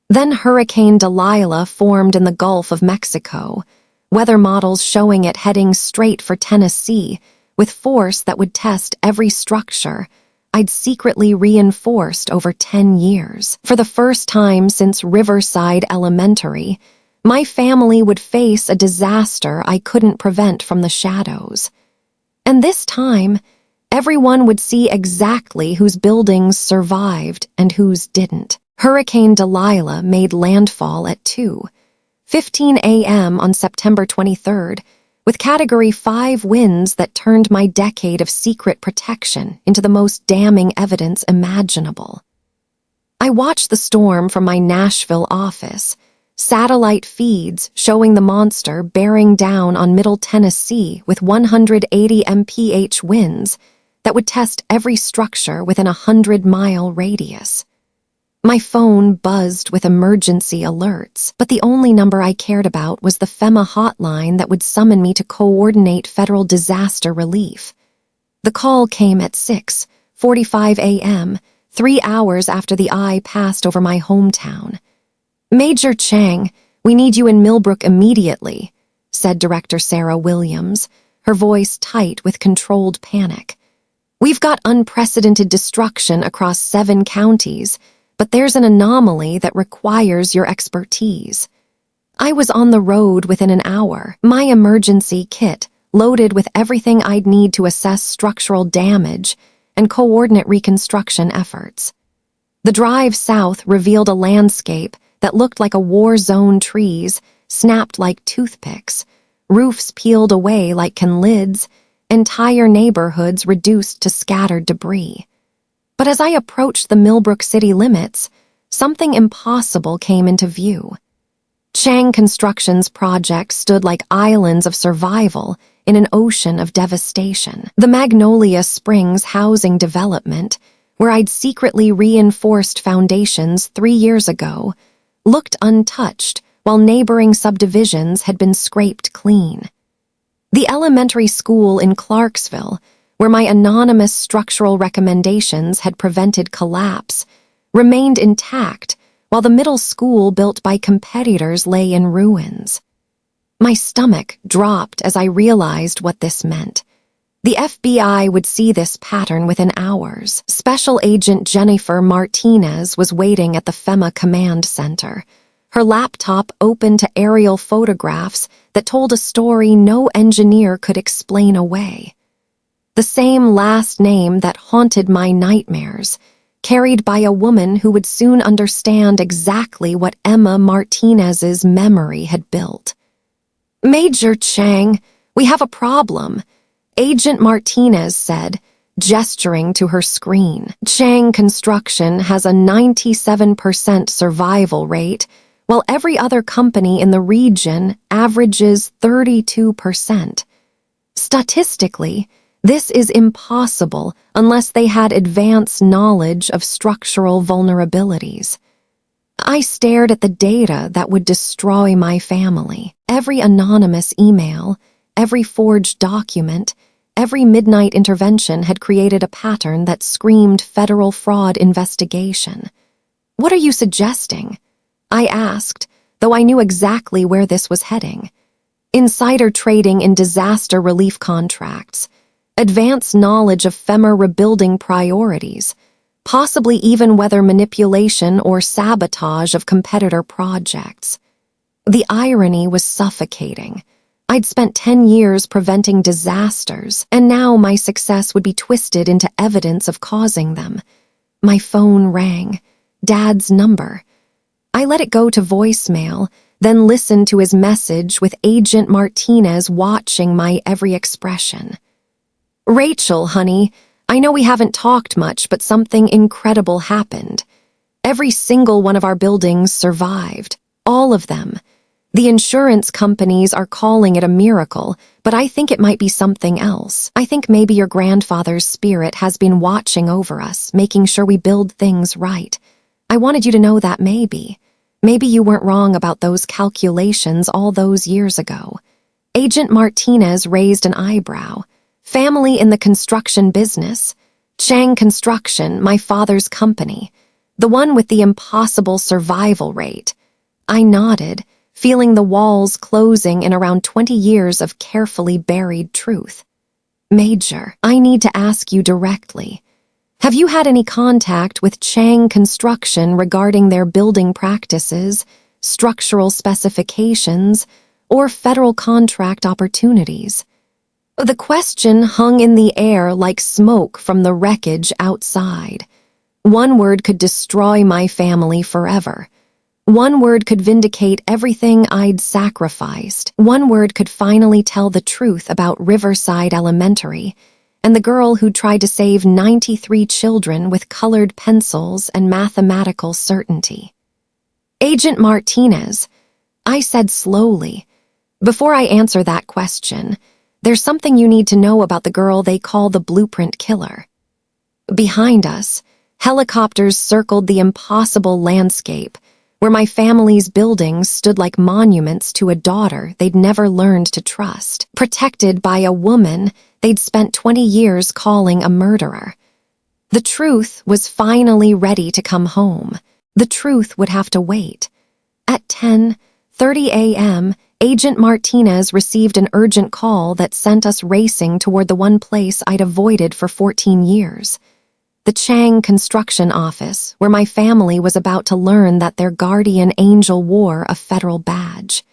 Then Hurricane Delilah formed in the Gulf of Mexico, weather models showing it heading straight for Tennessee with force that would test every structure I'd secretly reinforced over 10 years. For the first time since Riverside Elementary, my family would face a disaster I couldn't prevent from the shadows. And this time, everyone would see exactly whose buildings survived and whose didn't. Hurricane Delilah made landfall at 2:15 a.m. on September 23rd, with Category 5 winds that turned my decade of secret protection into the most damning evidence imaginable. I watched the storm from my Nashville office, satellite feeds showing the monster bearing down on Middle Tennessee with 180 mph winds that would test every structure within a 100-mile radius. My phone buzzed with emergency alerts, but the only number I cared about was the FEMA hotline that would summon me to coordinate federal disaster relief. The call came at 6:45 a.m., 3 hours after the eye passed over my hometown. "Major Chang, we need you in Millbrook immediately," said Director Sarah Williams, her voice tight with controlled panic. "We've got unprecedented destruction across 7 counties, but there's an anomaly that requires your expertise." I was on the road within an hour, my emergency kit loaded with everything I'd need to assess structural damage and coordinate reconstruction efforts. The drive south revealed a landscape that looked like a war-zone, trees snapped like toothpicks, roofs peeled away like can lids, entire neighborhoods reduced to scattered debris. But as I approached the Millbrook city limits, something impossible came into view. Chang Construction's projects stood like islands of survival in an ocean of devastation. The Magnolia Springs housing development, where I'd secretly reinforced foundations 3 years ago, looked untouched while neighboring subdivisions had been scraped clean. The elementary school in Clarksville, where my anonymous structural recommendations had prevented collapse, remained intact, while the middle school built by competitors lay in ruins. My stomach dropped as I realized what this meant. The FBI would see this pattern within hours. Special Agent Jennifer Martinez was waiting at the FEMA command center, her laptop open to aerial photographs that told a story no engineer could explain away. The same last name that haunted my nightmares, carried by a woman who would soon understand exactly what Emma Martinez's memory had built. "Major Chang, we have a problem," Agent Martinez said, gesturing to her screen. "Chang Construction has a 97% survival rate, while every other company in the region averages 32%. Statistically, this is impossible unless they had advanced knowledge of structural vulnerabilities." I stared at the data that would destroy my family. Every anonymous email, every forged document, every midnight intervention had created a pattern that screamed federal fraud investigation. "What are you suggesting?" I asked, though I knew exactly where this was heading. Insider trading in disaster relief contracts, advanced knowledge of FEMA rebuilding priorities, possibly even weather manipulation or sabotage of competitor projects. The irony was suffocating. I'd spent 10 years preventing disasters, and now my success would be twisted into evidence of causing them. My phone rang. Dad's number. I let it go to voicemail, then listened to his message with Agent Martinez watching my every expression. "Rachel, honey, I know we haven't talked much, but something incredible happened. Every single one of our buildings survived. All of them. The insurance companies are calling it a miracle, but I think it might be something else. I think maybe your grandfather's spirit has been watching over us, making sure we build things right. I wanted you to know that maybe you weren't wrong about those calculations all those years ago. Agent Martinez raised an eyebrow. Family in the construction business. Chang Construction, my father's company. The one with the impossible survival rate. I nodded, feeling the walls closing in around 20 years of carefully buried truth. Major, I need to ask you directly. Have you had any contact with Chang Construction regarding their building practices, structural specifications, or federal contract opportunities? The question hung in the air like smoke from the wreckage outside. One word could destroy my family forever. One word could vindicate everything I'd sacrificed. One word could finally tell the truth about Riverside Elementary and the girl who tried to save 93 children with colored pencils and mathematical certainty. Agent Martinez, I said slowly, before I answer that question, there's something you need to know about the girl they call the blueprint killer. Behind us, helicopters circled the impossible landscape, where my family's buildings stood like monuments to a daughter they'd never learned to trust, protected by a woman they'd spent 20 years calling a murderer. The truth was finally ready to come home. The truth would have to wait. At 10:30 a.m., Agent Martinez received an urgent call that sent us racing toward the one place I'd avoided for 14 years. The Chang Construction office, where my family was about to learn that their guardian angel wore a federal badge.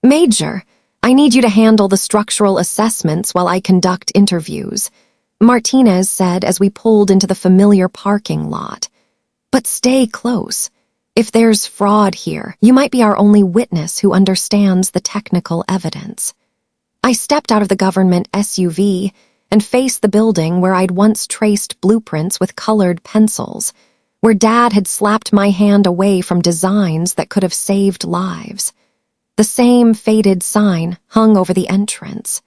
Major, I need you to handle the structural assessments while I conduct interviews, Martinez said as we pulled into the familiar parking lot. But stay close. If there's fraud here, you might be our only witness who understands the technical evidence. I stepped out of the government SUV and faced the building where I'd once traced blueprints with colored pencils, where Dad had slapped my hand away from designs that could have saved lives. The same faded sign hung over the entrance.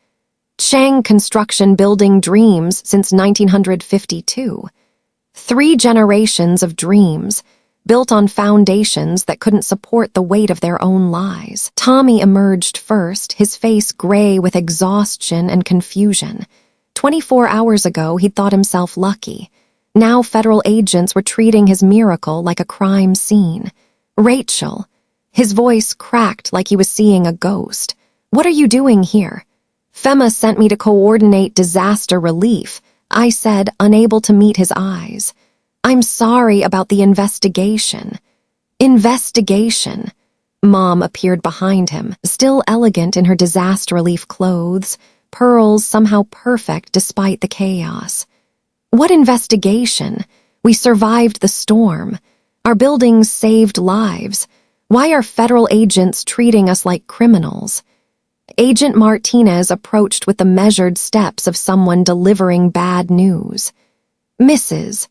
Chang Construction building dreams since 1952. 3 generations of dreams, built on foundations that couldn't support the weight of their own lies. Tommy emerged first, his face gray with exhaustion and confusion. 24 hours ago, he'd thought himself lucky. Now federal agents were treating his miracle like a crime scene. Rachel. His voice cracked like he was seeing a ghost. What are you doing here? FEMA sent me to coordinate disaster relief, I said, unable to meet his eyes. I'm sorry about the investigation. Investigation. Mom appeared behind him, still elegant in her disaster relief clothes, pearls somehow perfect despite the chaos. What investigation? We survived the storm. Our buildings saved lives. Why are federal agents treating us like criminals? Agent Martinez approached with the measured steps of someone delivering bad news. Mrs.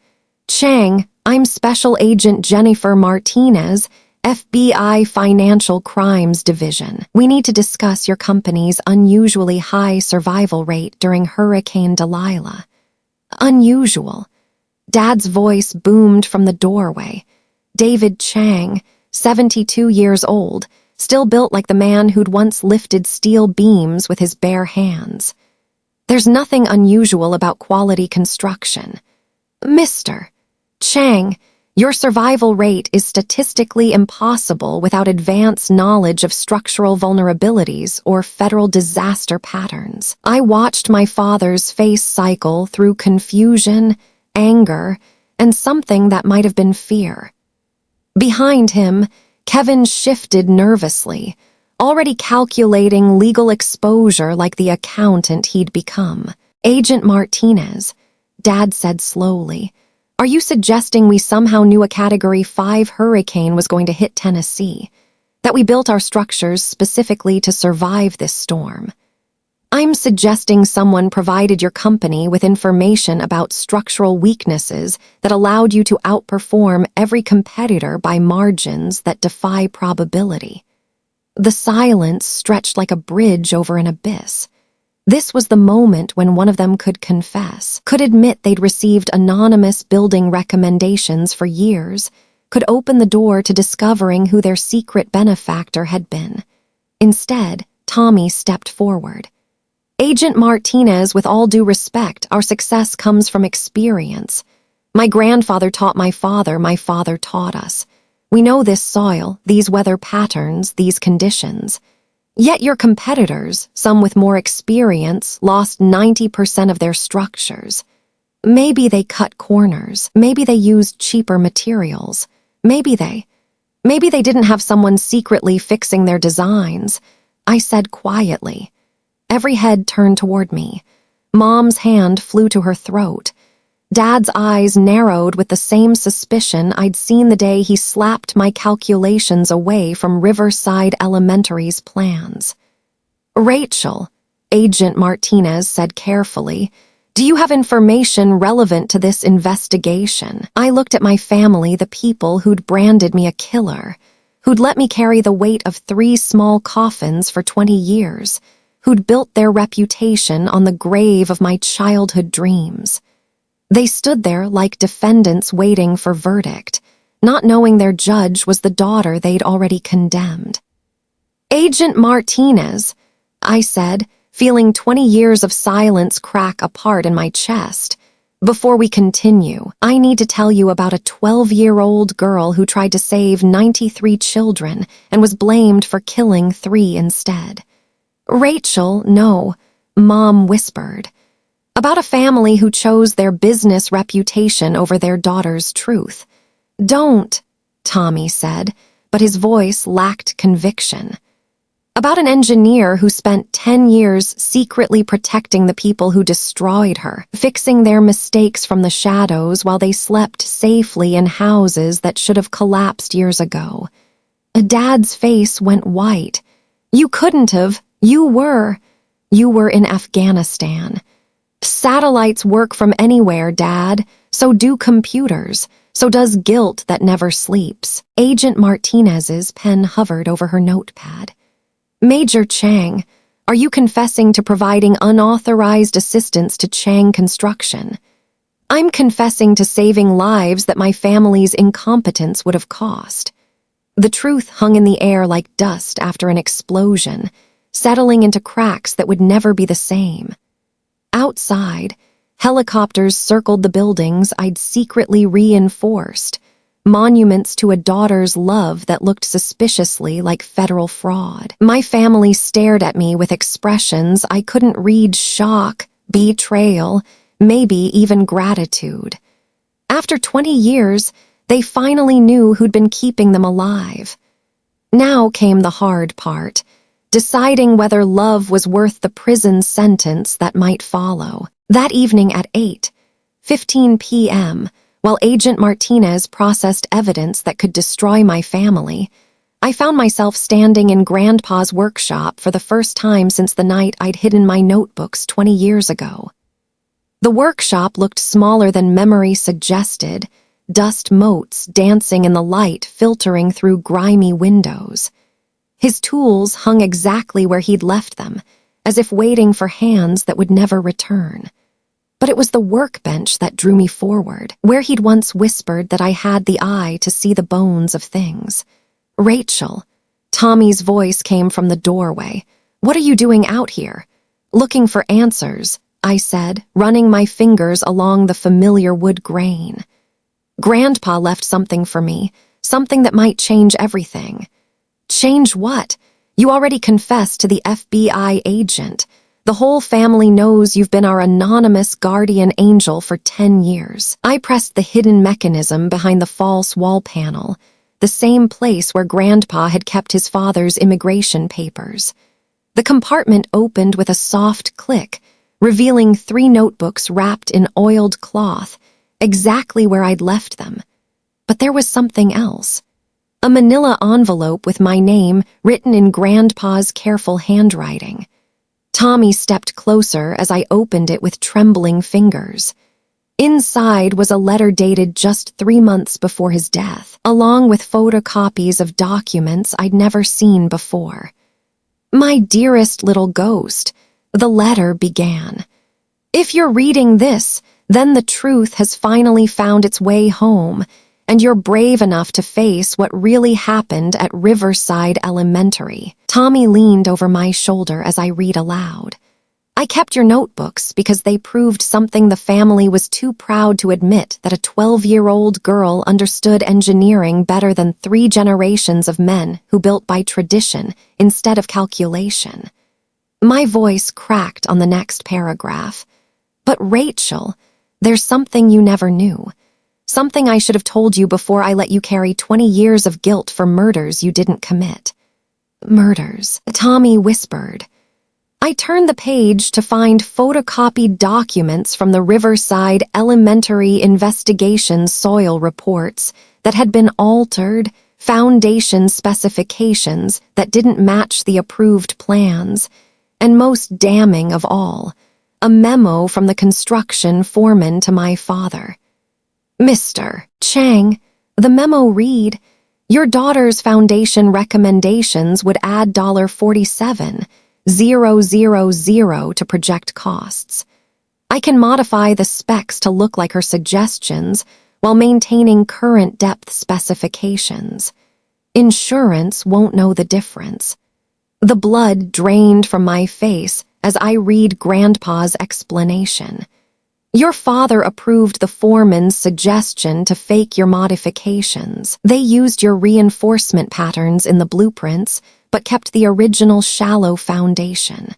Chang, I'm Special Agent Jennifer Martinez, FBI Financial Crimes Division. We need to discuss your company's unusually high survival rate during Hurricane Delilah. Unusual. Dad's voice boomed from the doorway. David Chang, 72 years old, still built like the man who'd once lifted steel beams with his bare hands. There's nothing unusual about quality construction. Mr. Chang, your survival rate is statistically impossible without advanced knowledge of structural vulnerabilities or federal disaster patterns. I watched my father's face cycle through confusion, anger, and something that might have been fear. Behind him, Kevin shifted nervously, already calculating legal exposure like the accountant he'd become. Agent Martinez, Dad said slowly, are you suggesting we somehow knew a Category 5 hurricane was going to hit Tennessee? That we built our structures specifically to survive this storm? I'm suggesting someone provided your company with information about structural weaknesses that allowed you to outperform every competitor by margins that defy probability. The silence stretched like a bridge over an abyss. This was the moment when one of them could confess, could admit they'd received anonymous building recommendations for years, could open the door to discovering who their secret benefactor had been. Instead, Tommy stepped forward. Agent Martinez, with all due respect, our success comes from experience. My grandfather taught my father taught us. We know this soil, these weather patterns, these conditions. Yet your competitors, some with more experience, lost 90% of their structures. Maybe they cut corners. Maybe they used cheaper materials. Maybe they didn't have someone secretly fixing their designs. I said quietly. Every head turned toward me. Mom's hand flew to her throat. Dad's eyes narrowed with the same suspicion I'd seen the day he slapped my calculations away from Riverside Elementary's plans. Rachel, Agent Martinez said carefully, do you have information relevant to this investigation? I looked at my family, the people who'd branded me a killer, who'd let me carry the weight of 3 small coffins for 20 years, who'd built their reputation on the grave of my childhood dreams. They stood there like defendants waiting for verdict, not knowing their judge was the daughter they'd already condemned. Agent Martinez, I said, feeling 20 years of silence crack apart in my chest. Before we continue, I need to tell you about a 12-year-old girl who tried to save 93 children and was blamed for killing 3 instead. Rachel, no, Mom whispered. About a family who chose their business reputation over their daughter's truth. Don't, Tommy said, but his voice lacked conviction. About an engineer who spent 10 years secretly protecting the people who destroyed her, fixing their mistakes from the shadows while they slept safely in houses that should have collapsed years ago. Dad's face went white. You couldn't have. You were in Afghanistan. Satellites work from anywhere, Dad. So do computers. So does guilt that never sleeps. Agent Martinez's pen hovered over her notepad. Major Chang, are you confessing to providing unauthorized assistance to Chang Construction? I'm confessing to saving lives that my family's incompetence would have cost. The truth hung in the air like dust after an explosion, settling into cracks that would never be the same. Outside, helicopters circled the buildings I'd secretly reinforced, monuments to a daughter's love that looked suspiciously like federal fraud. My family stared at me with expressions I couldn't read: shock, betrayal, maybe even gratitude. After 20 years, they finally knew who'd been keeping them alive. Now came the hard part. Deciding whether love was worth the prison sentence that might follow. That evening at 8:15 p.m., while Agent Martinez processed evidence that could destroy my family, I found myself standing in Grandpa's workshop for the first time since the night I'd hidden my notebooks 20 years ago. The workshop looked smaller than memory suggested, dust motes dancing in the light filtering through grimy windows. His tools hung exactly where he'd left them, as if waiting for hands that would never return. But it was the workbench that drew me forward, where he'd once whispered that I had the eye to see the bones of things. Rachel, Tommy's voice came from the doorway. What are you doing out here? Looking for answers, I said, running my fingers along the familiar wood grain. Grandpa left something for me, something that might change everything. Change what? You already confessed to the FBI agent. The whole family knows you've been our anonymous guardian angel for 10 years. I pressed the hidden mechanism behind the false wall panel, the same place where Grandpa had kept his father's immigration papers. The compartment opened with a soft click, revealing 3 notebooks wrapped in oiled cloth, exactly where I'd left them. But there was something else. A manila envelope with my name written in Grandpa's careful handwriting. Tommy stepped closer as I opened it with trembling fingers. Inside was a letter dated just 3 months before his death, along with photocopies of documents I'd never seen before. "My dearest little ghost," the letter began. "If you're reading this, then the truth has finally found its way home, and you're brave enough to face what really happened at Riverside Elementary." Tommy leaned over my shoulder as I read aloud. "I kept your notebooks because they proved something the family was too proud to admit, that a 12-year-old girl understood engineering better than 3 generations of men who built by tradition instead of calculation." My voice cracked on the next paragraph. "But Rachel, there's something you never knew. Something I should have told you before I let you carry 20 years of guilt for murders you didn't commit." "Murders," Tommy whispered. I turned the page to find photocopied documents from the Riverside Elementary investigation soil reports that had been altered, foundation specifications that didn't match the approved plans, and most damning of all, a memo from the construction foreman to my father. "Mr. Chang," the memo read, "your daughter's foundation recommendations would add $47,000 to project costs. I can modify the specs to look like her suggestions while maintaining current depth specifications. Insurance won't know the difference." The blood drained from my face as I read Grandpa's explanation. "Your father approved the foreman's suggestion to fake your modifications. They used your reinforcement patterns in the blueprints, but kept the original shallow foundation.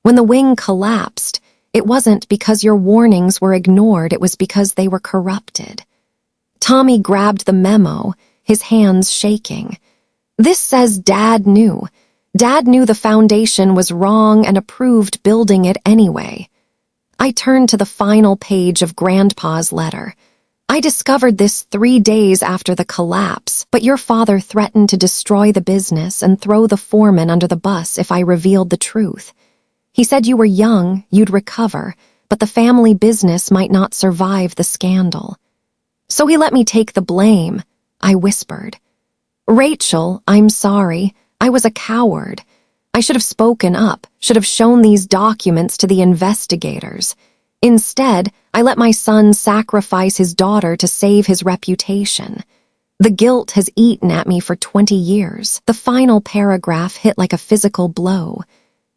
When the wing collapsed, it wasn't because your warnings were ignored, it was because they were corrupted." Tommy grabbed the memo, his hands shaking. "This says Dad knew. Dad knew the foundation was wrong and approved building it anyway." I turned to the final page of Grandpa's letter. "I discovered this 3 days after the collapse, but your father threatened to destroy the business and throw the foreman under the bus if I revealed the truth. He said you were young, you'd recover, but the family business might not survive the scandal. So he let me take the blame," I whispered. "Rachel, I'm sorry. I was a coward. I should have spoken up, should have shown these documents to the investigators. Instead, I let my son sacrifice his daughter to save his reputation. The guilt has eaten at me for 20 years. The final paragraph hit like a physical blow.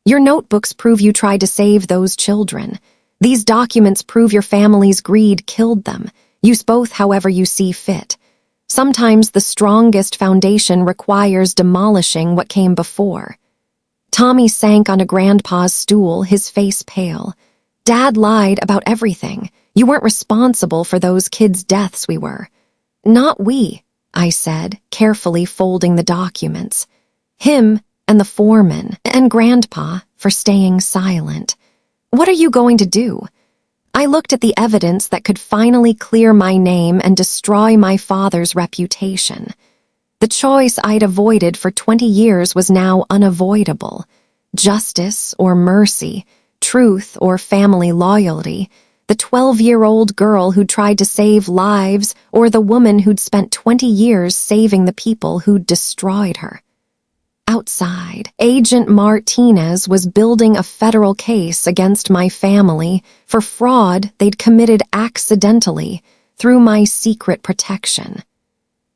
"Your notebooks prove you tried to save those children. These documents prove your family's greed killed them. Use both however you see fit. Sometimes the strongest foundation requires demolishing what came before." Tommy sank onto Grandpa's stool, his face pale. "Dad lied about everything. You weren't responsible for those kids' deaths, we were." "Not we," I said, carefully folding the documents. "Him and the foreman and Grandpa for staying silent. What are you going to do?" I looked at the evidence that could finally clear my name and destroy my father's reputation. The choice I'd avoided for 20 years was now unavoidable. Justice or mercy, truth or family loyalty, the 12-year-old girl who'd tried to save lives or the woman who'd spent 20 years saving the people who'd destroyed her. Outside, Agent Martinez was building a federal case against my family for fraud they'd committed accidentally through my secret protection.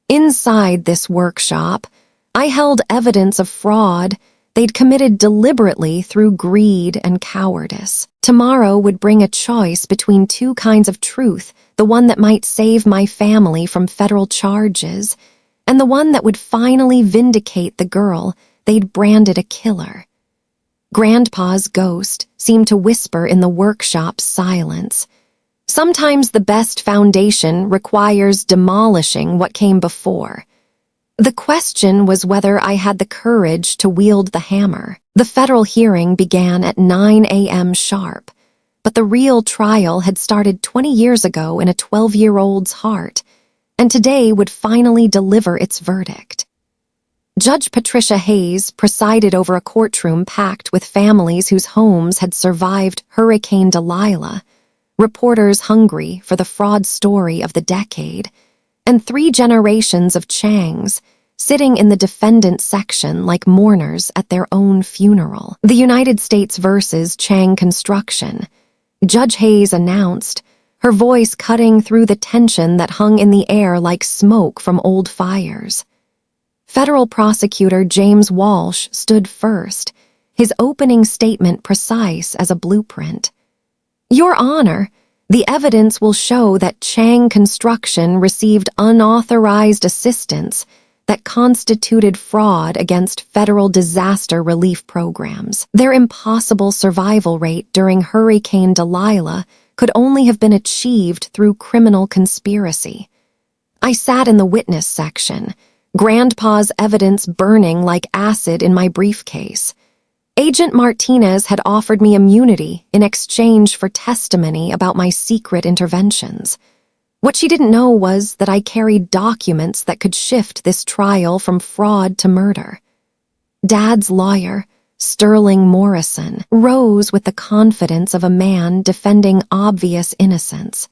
Inside this workshop, I held evidence of fraud they'd committed deliberately through greed and cowardice. Tomorrow would bring a choice between 2 kinds of truth, the one that might save my family from federal charges, and the one that would finally vindicate the girl they'd branded a killer. Grandpa's ghost seemed to whisper in the workshop's silence. Sometimes the best foundation requires demolishing what came before. The question was whether I had the courage to wield the hammer. The federal hearing began at 9 a.m. sharp, but the real trial had started 20 years ago in a 12-year-old's heart, and today would finally deliver its verdict. Judge Patricia Hayes presided over a courtroom packed with families whose homes had survived Hurricane Delilah, reporters hungry for the fraud story of the decade, and 3 generations of Changs sitting in the defendant section like mourners at their own funeral. The United States versus Chang Construction, Judge Hayes announced, her voice cutting through the tension that hung in the air like smoke from old fires. Federal prosecutor James Walsh stood first, his opening statement precise as a blueprint. Your Honor, the evidence will show that Chang Construction received unauthorized assistance that constituted fraud against federal disaster relief programs. Their impossible survival rate during Hurricane Delilah could only have been achieved through criminal conspiracy. I sat in the witness section, Grandpa's evidence burning like acid in my briefcase. Agent Martinez had offered me immunity in exchange for testimony about my secret interventions. What she didn't know was that I carried documents that could shift this trial from fraud to murder. Dad's lawyer, Sterling Morrison, rose with the confidence of a man defending obvious innocence.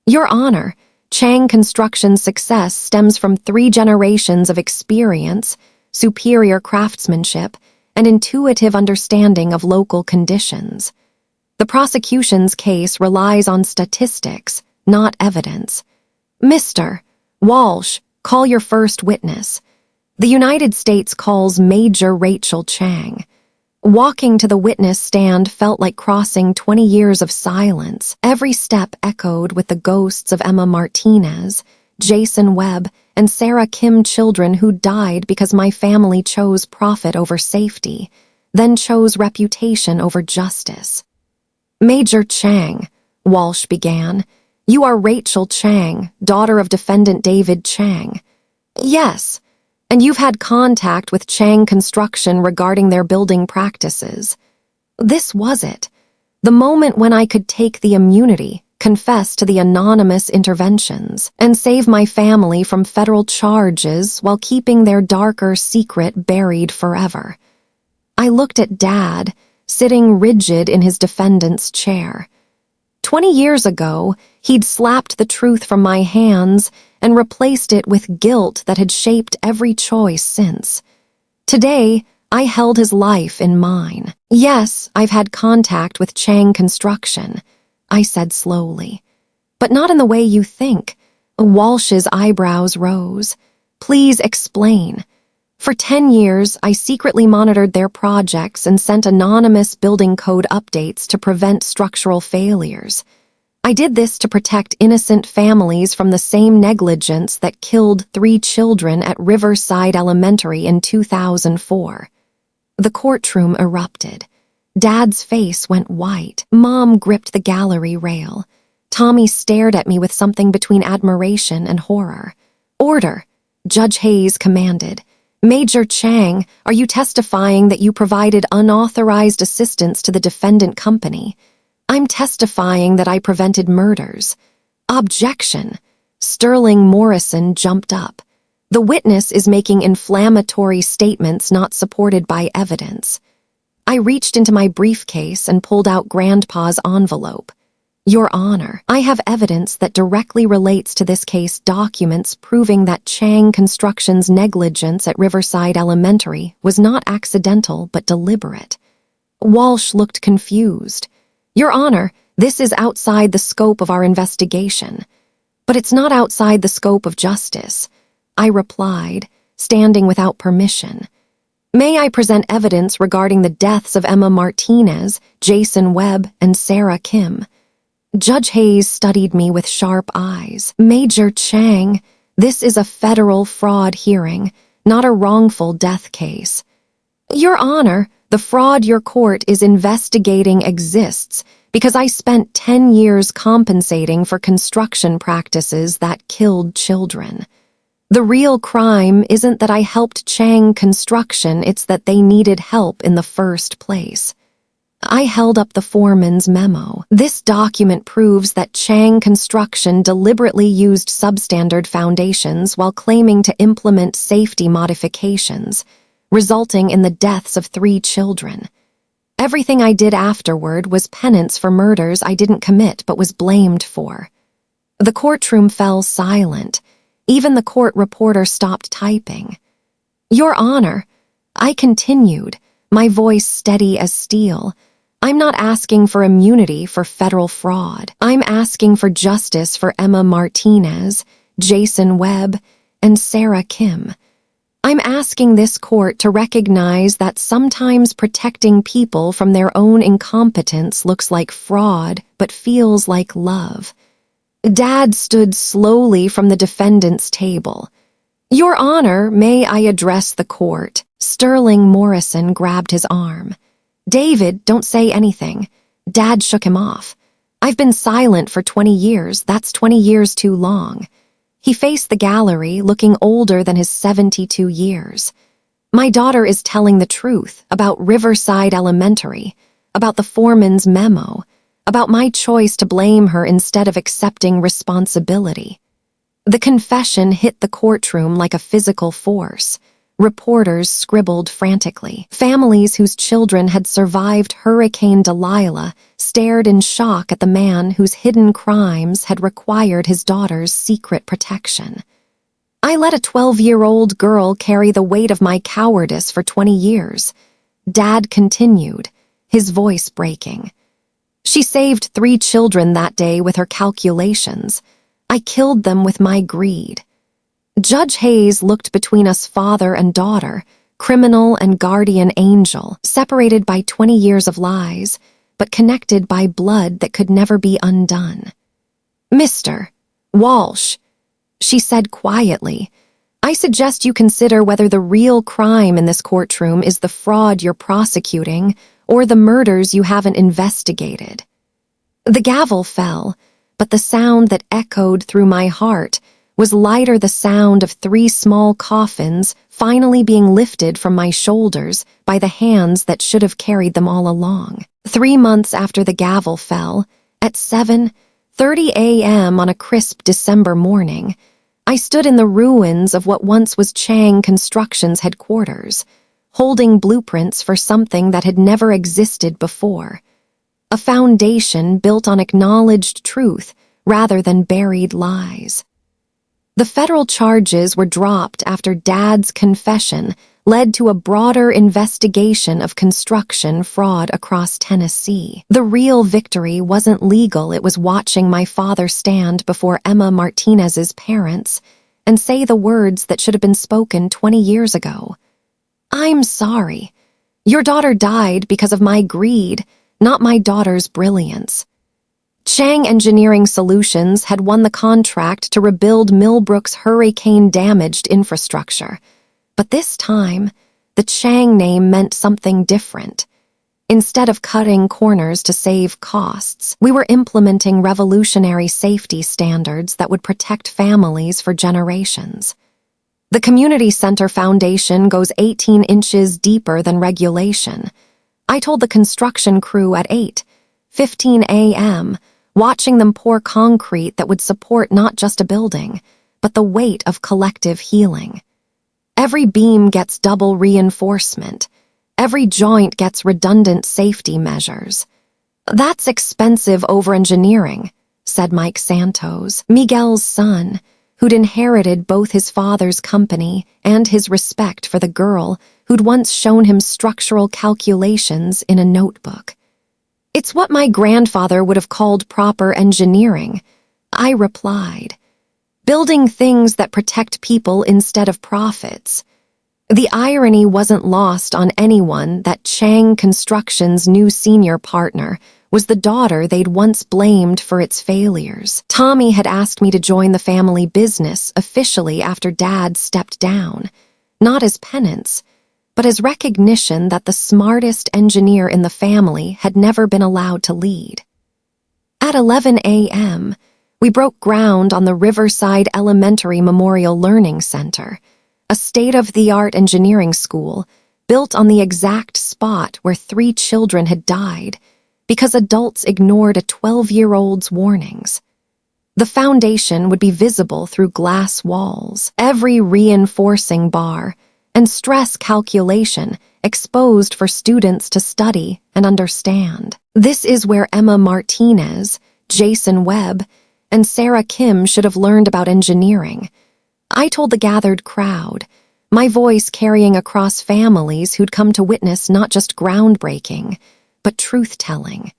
Your Honor, Chang Construction's success stems from 3 generations of experience, superior craftsmanship, and intuitive understanding of local conditions. The prosecution's case relies on statistics, not evidence. Mr. Walsh, call your first witness. The United States calls Major Rachel Chang. Walking to the witness stand felt like crossing 20 years of silence. Every step echoed with the ghosts of Emma Martinez, Jason Webb, and Sarah Kim, children who died because my family chose profit over safety, then chose reputation over justice. Major Chang, Walsh began, you are Rachel Chang, daughter of defendant David Chang. Yes, and you've had contact with Chang Construction regarding their building practices. This was it, the moment when I could take the immunity, confess to the anonymous interventions, and save my family from federal charges while keeping their darker secret buried forever. I looked at Dad, sitting rigid in his defendant's chair. 20 years ago, he'd slapped the truth from my hands and replaced it with guilt that had shaped every choice since. Today, I held his life in mine. Yes, I've had contact with Chang Construction, I said slowly. But not in the way you think. Walsh's eyebrows rose. Please explain. For 10 years, I secretly monitored their projects and sent anonymous building code updates to prevent structural failures. I did this to protect innocent families from the same negligence that killed 3 children at Riverside Elementary in 2004. The courtroom erupted. Dad's face went white. Mom gripped the gallery rail. Tommy stared at me with something between admiration and horror. Order, Judge Hayes commanded. Major Chang, are you testifying that you provided unauthorized assistance to the defendant company? I'm testifying that I prevented murders. Objection. Sterling Morrison jumped up. The witness is making inflammatory statements not supported by evidence. I reached into my briefcase and pulled out Grandpa's envelope. Your Honor, I have evidence that directly relates to this case, documents proving that Chang Construction's negligence at Riverside Elementary was not accidental but deliberate. Walsh looked confused. Your Honor, this is outside the scope of our investigation. But it's not outside the scope of justice, I replied, standing without permission. May I present evidence regarding the deaths of Emma Martinez, Jason Webb, and Sarah Kim? Judge Hayes studied me with sharp eyes. Major Chang, this is a federal fraud hearing, not a wrongful death case. Your Honor, the fraud your court is investigating exists because I spent 10 years compensating for construction practices that killed children. The real crime isn't that I helped Chang Construction, it's that they needed help in the first place. I held up the foreman's memo. This document proves that Chang Construction deliberately used substandard foundations while claiming to implement safety modifications, resulting in the deaths of 3 children. Everything I did afterward was penance for murders I didn't commit but was blamed for. The courtroom fell silent. Even the court reporter stopped typing. Your Honor, I continued, my voice steady as steel. I'm not asking for immunity for federal fraud. I'm asking for justice for Emma Martinez, Jason Webb, and Sarah Kim. I'm asking this court to recognize that sometimes protecting people from their own incompetence looks like fraud but feels like love. Dad stood slowly from the defendant's table. Your Honor, may I address the court? Sterling Morrison grabbed his arm. David, don't say anything. Dad shook him off. I've been silent for 20 years. That's 20 years too long. He faced the gallery, looking older than his 72 years. My daughter is telling the truth about Riverside Elementary, about the foreman's memo, about my choice to blame her instead of accepting responsibility. The confession hit the courtroom like a physical force. Reporters scribbled frantically. Families whose children had survived Hurricane Delilah stared in shock at the man whose hidden crimes had required his daughter's secret protection. I let a 12-year-old girl carry the weight of my cowardice for 20 years. Dad continued, his voice breaking. She saved 3 children that day with her calculations. I killed them with my greed. Judge Hayes looked between us, father and daughter, criminal and guardian angel, separated by 20 years of lies, but connected by blood that could never be undone. Mr. Walsh, she said quietly, I suggest you consider whether the real crime in this courtroom is the fraud you're prosecuting or the murders you haven't investigated. The gavel fell, but the sound that echoed through my heart was lighter the sound of 3 small coffins finally being lifted from my shoulders by the hands that should have carried them all along. 3 months after the gavel fell, at 7:30 a.m. on a crisp December morning, I stood in the ruins of what once was Chang Construction's headquarters, holding blueprints for something that had never existed before. A foundation built on acknowledged truth rather than buried lies. The federal charges were dropped after Dad's confession led to a broader investigation of construction fraud across Tennessee. The real victory wasn't legal, it was watching my father stand before Emma Martinez's parents and say the words that should have been spoken 20 years ago. I'm sorry. Your daughter died because of my greed, not my daughter's brilliance. Chang Engineering Solutions had won the contract to rebuild Millbrook's hurricane-damaged infrastructure. But this time, the Chang name meant something different. Instead of cutting corners to save costs, we were implementing revolutionary safety standards that would protect families for generations. The community center foundation goes 18 inches deeper than regulation. I told the construction crew at 8:15 a.m., watching them pour concrete that would support not just a building, but the weight of collective healing. Every beam gets double reinforcement. Every joint gets redundant safety measures. That's expensive over-engineering, said Mike Santos, Miguel's son, who'd inherited both his father's company and his respect for the girl who'd once shown him structural calculations in a notebook. It's what my grandfather would have called proper engineering, I replied. Building things that protect people instead of profits. The irony wasn't lost on anyone that Chang Construction's new senior partner was the daughter they'd once blamed for its failures. Tommy had asked me to join the family business officially after Dad stepped down, not as penance, but as recognition that the smartest engineer in the family had never been allowed to lead. At 11 a.m., we broke ground on the Riverside Elementary Memorial Learning Center, a state-of-the-art engineering school built on the exact spot where 3 children had died because adults ignored a 12-year-old's warnings. The foundation would be visible through glass walls, every reinforcing bar, and stress calculation exposed for students to study and understand. This is where Emma Martinez, Jason Webb, and Sarah Kim should have learned about engineering. I told the gathered crowd, my voice carrying across families who'd come to witness not just groundbreaking, but truth-telling.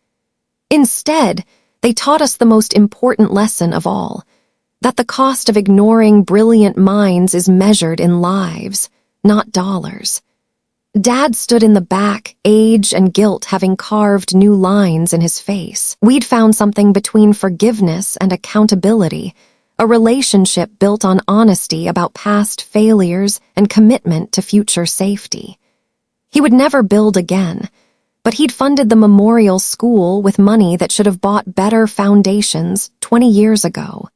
Instead, they taught us the most important lesson of all, that the cost of ignoring brilliant minds is measured in lives, not dollars. Dad stood in the back, age and guilt having carved new lines in his face. We'd found something between forgiveness and accountability, a relationship built on honesty about past failures and commitment to future safety. He would never build again, but he'd funded the memorial school with money that should have bought better foundations 20 years ago.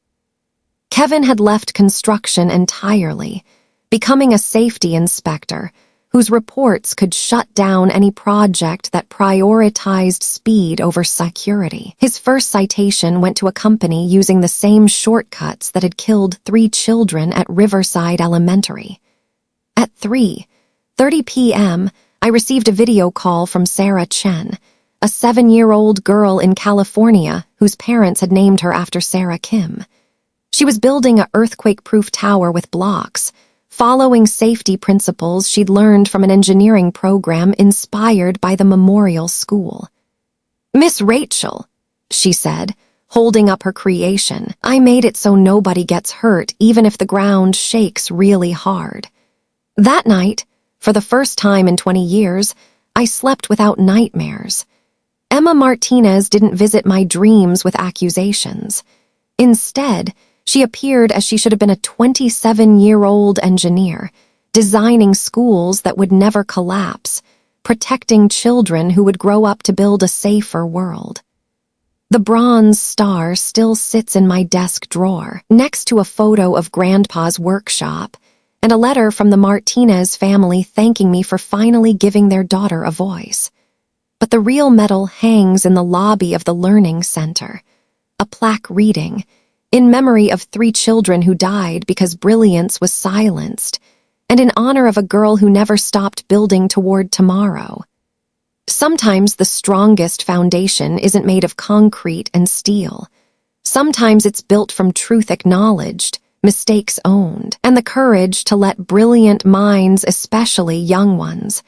Kevin had left construction entirely, becoming a safety inspector whose reports could shut down any project that prioritized speed over security. His first citation went to a company using the same shortcuts that had killed 3 children at Riverside Elementary. At 3:30 p.m., I received a video call from Rachel Chang, a 7-year-old girl in California whose parents had named her after Sarah Kim. She was building an earthquake-proof tower with blocks, following safety principles she'd learned from an engineering program inspired by the memorial school. "Miss Rachel," she said, holding up her creation, "I made it so nobody gets hurt even if the ground shakes really hard." That night, for the first time in 20 years, I slept without nightmares. Emma Martinez didn't visit my dreams with accusations. Instead, she appeared as she should have been a 27-year-old engineer, designing schools that would never collapse, protecting children who would grow up to build a safer world. The bronze star still sits in my desk drawer, next to a photo of Grandpa's workshop and a letter from the Martinez family thanking me for finally giving their daughter a voice. But the real medal hangs in the lobby of the Learning Center, a plaque reading, "In memory of 3 children who died because brilliance was silenced, and in honor of a girl who never stopped building toward tomorrow." Sometimes the strongest foundation isn't made of concrete and steel. Sometimes it's built from truth acknowledged, mistakes owned, and the courage to let brilliant minds, especially young ones,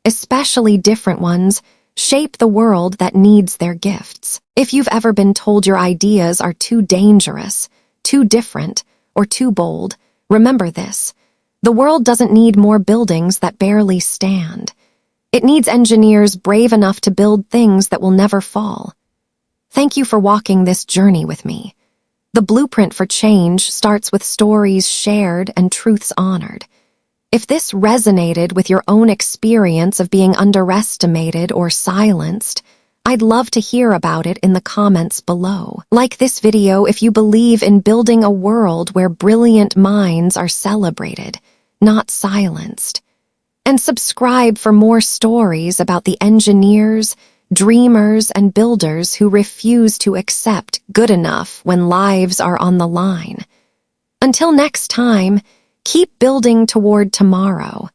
especially different ones, shape the world that needs their gifts. If you've ever been told your ideas are too dangerous, too different, or too bold, remember this: the world doesn't need more buildings that barely stand. It needs engineers brave enough to build things that will never fall. Thank you for walking this journey with me. The blueprint for change starts with stories shared and truths honored. If this resonated with your own experience of being underestimated or silenced, I'd love to hear about it in the comments below. Like this video if you believe in building a world where brilliant minds are celebrated, not silenced. And subscribe for more stories about the engineers, dreamers, and builders who refuse to accept good enough when lives are on the line. Until next time, keep building toward tomorrow.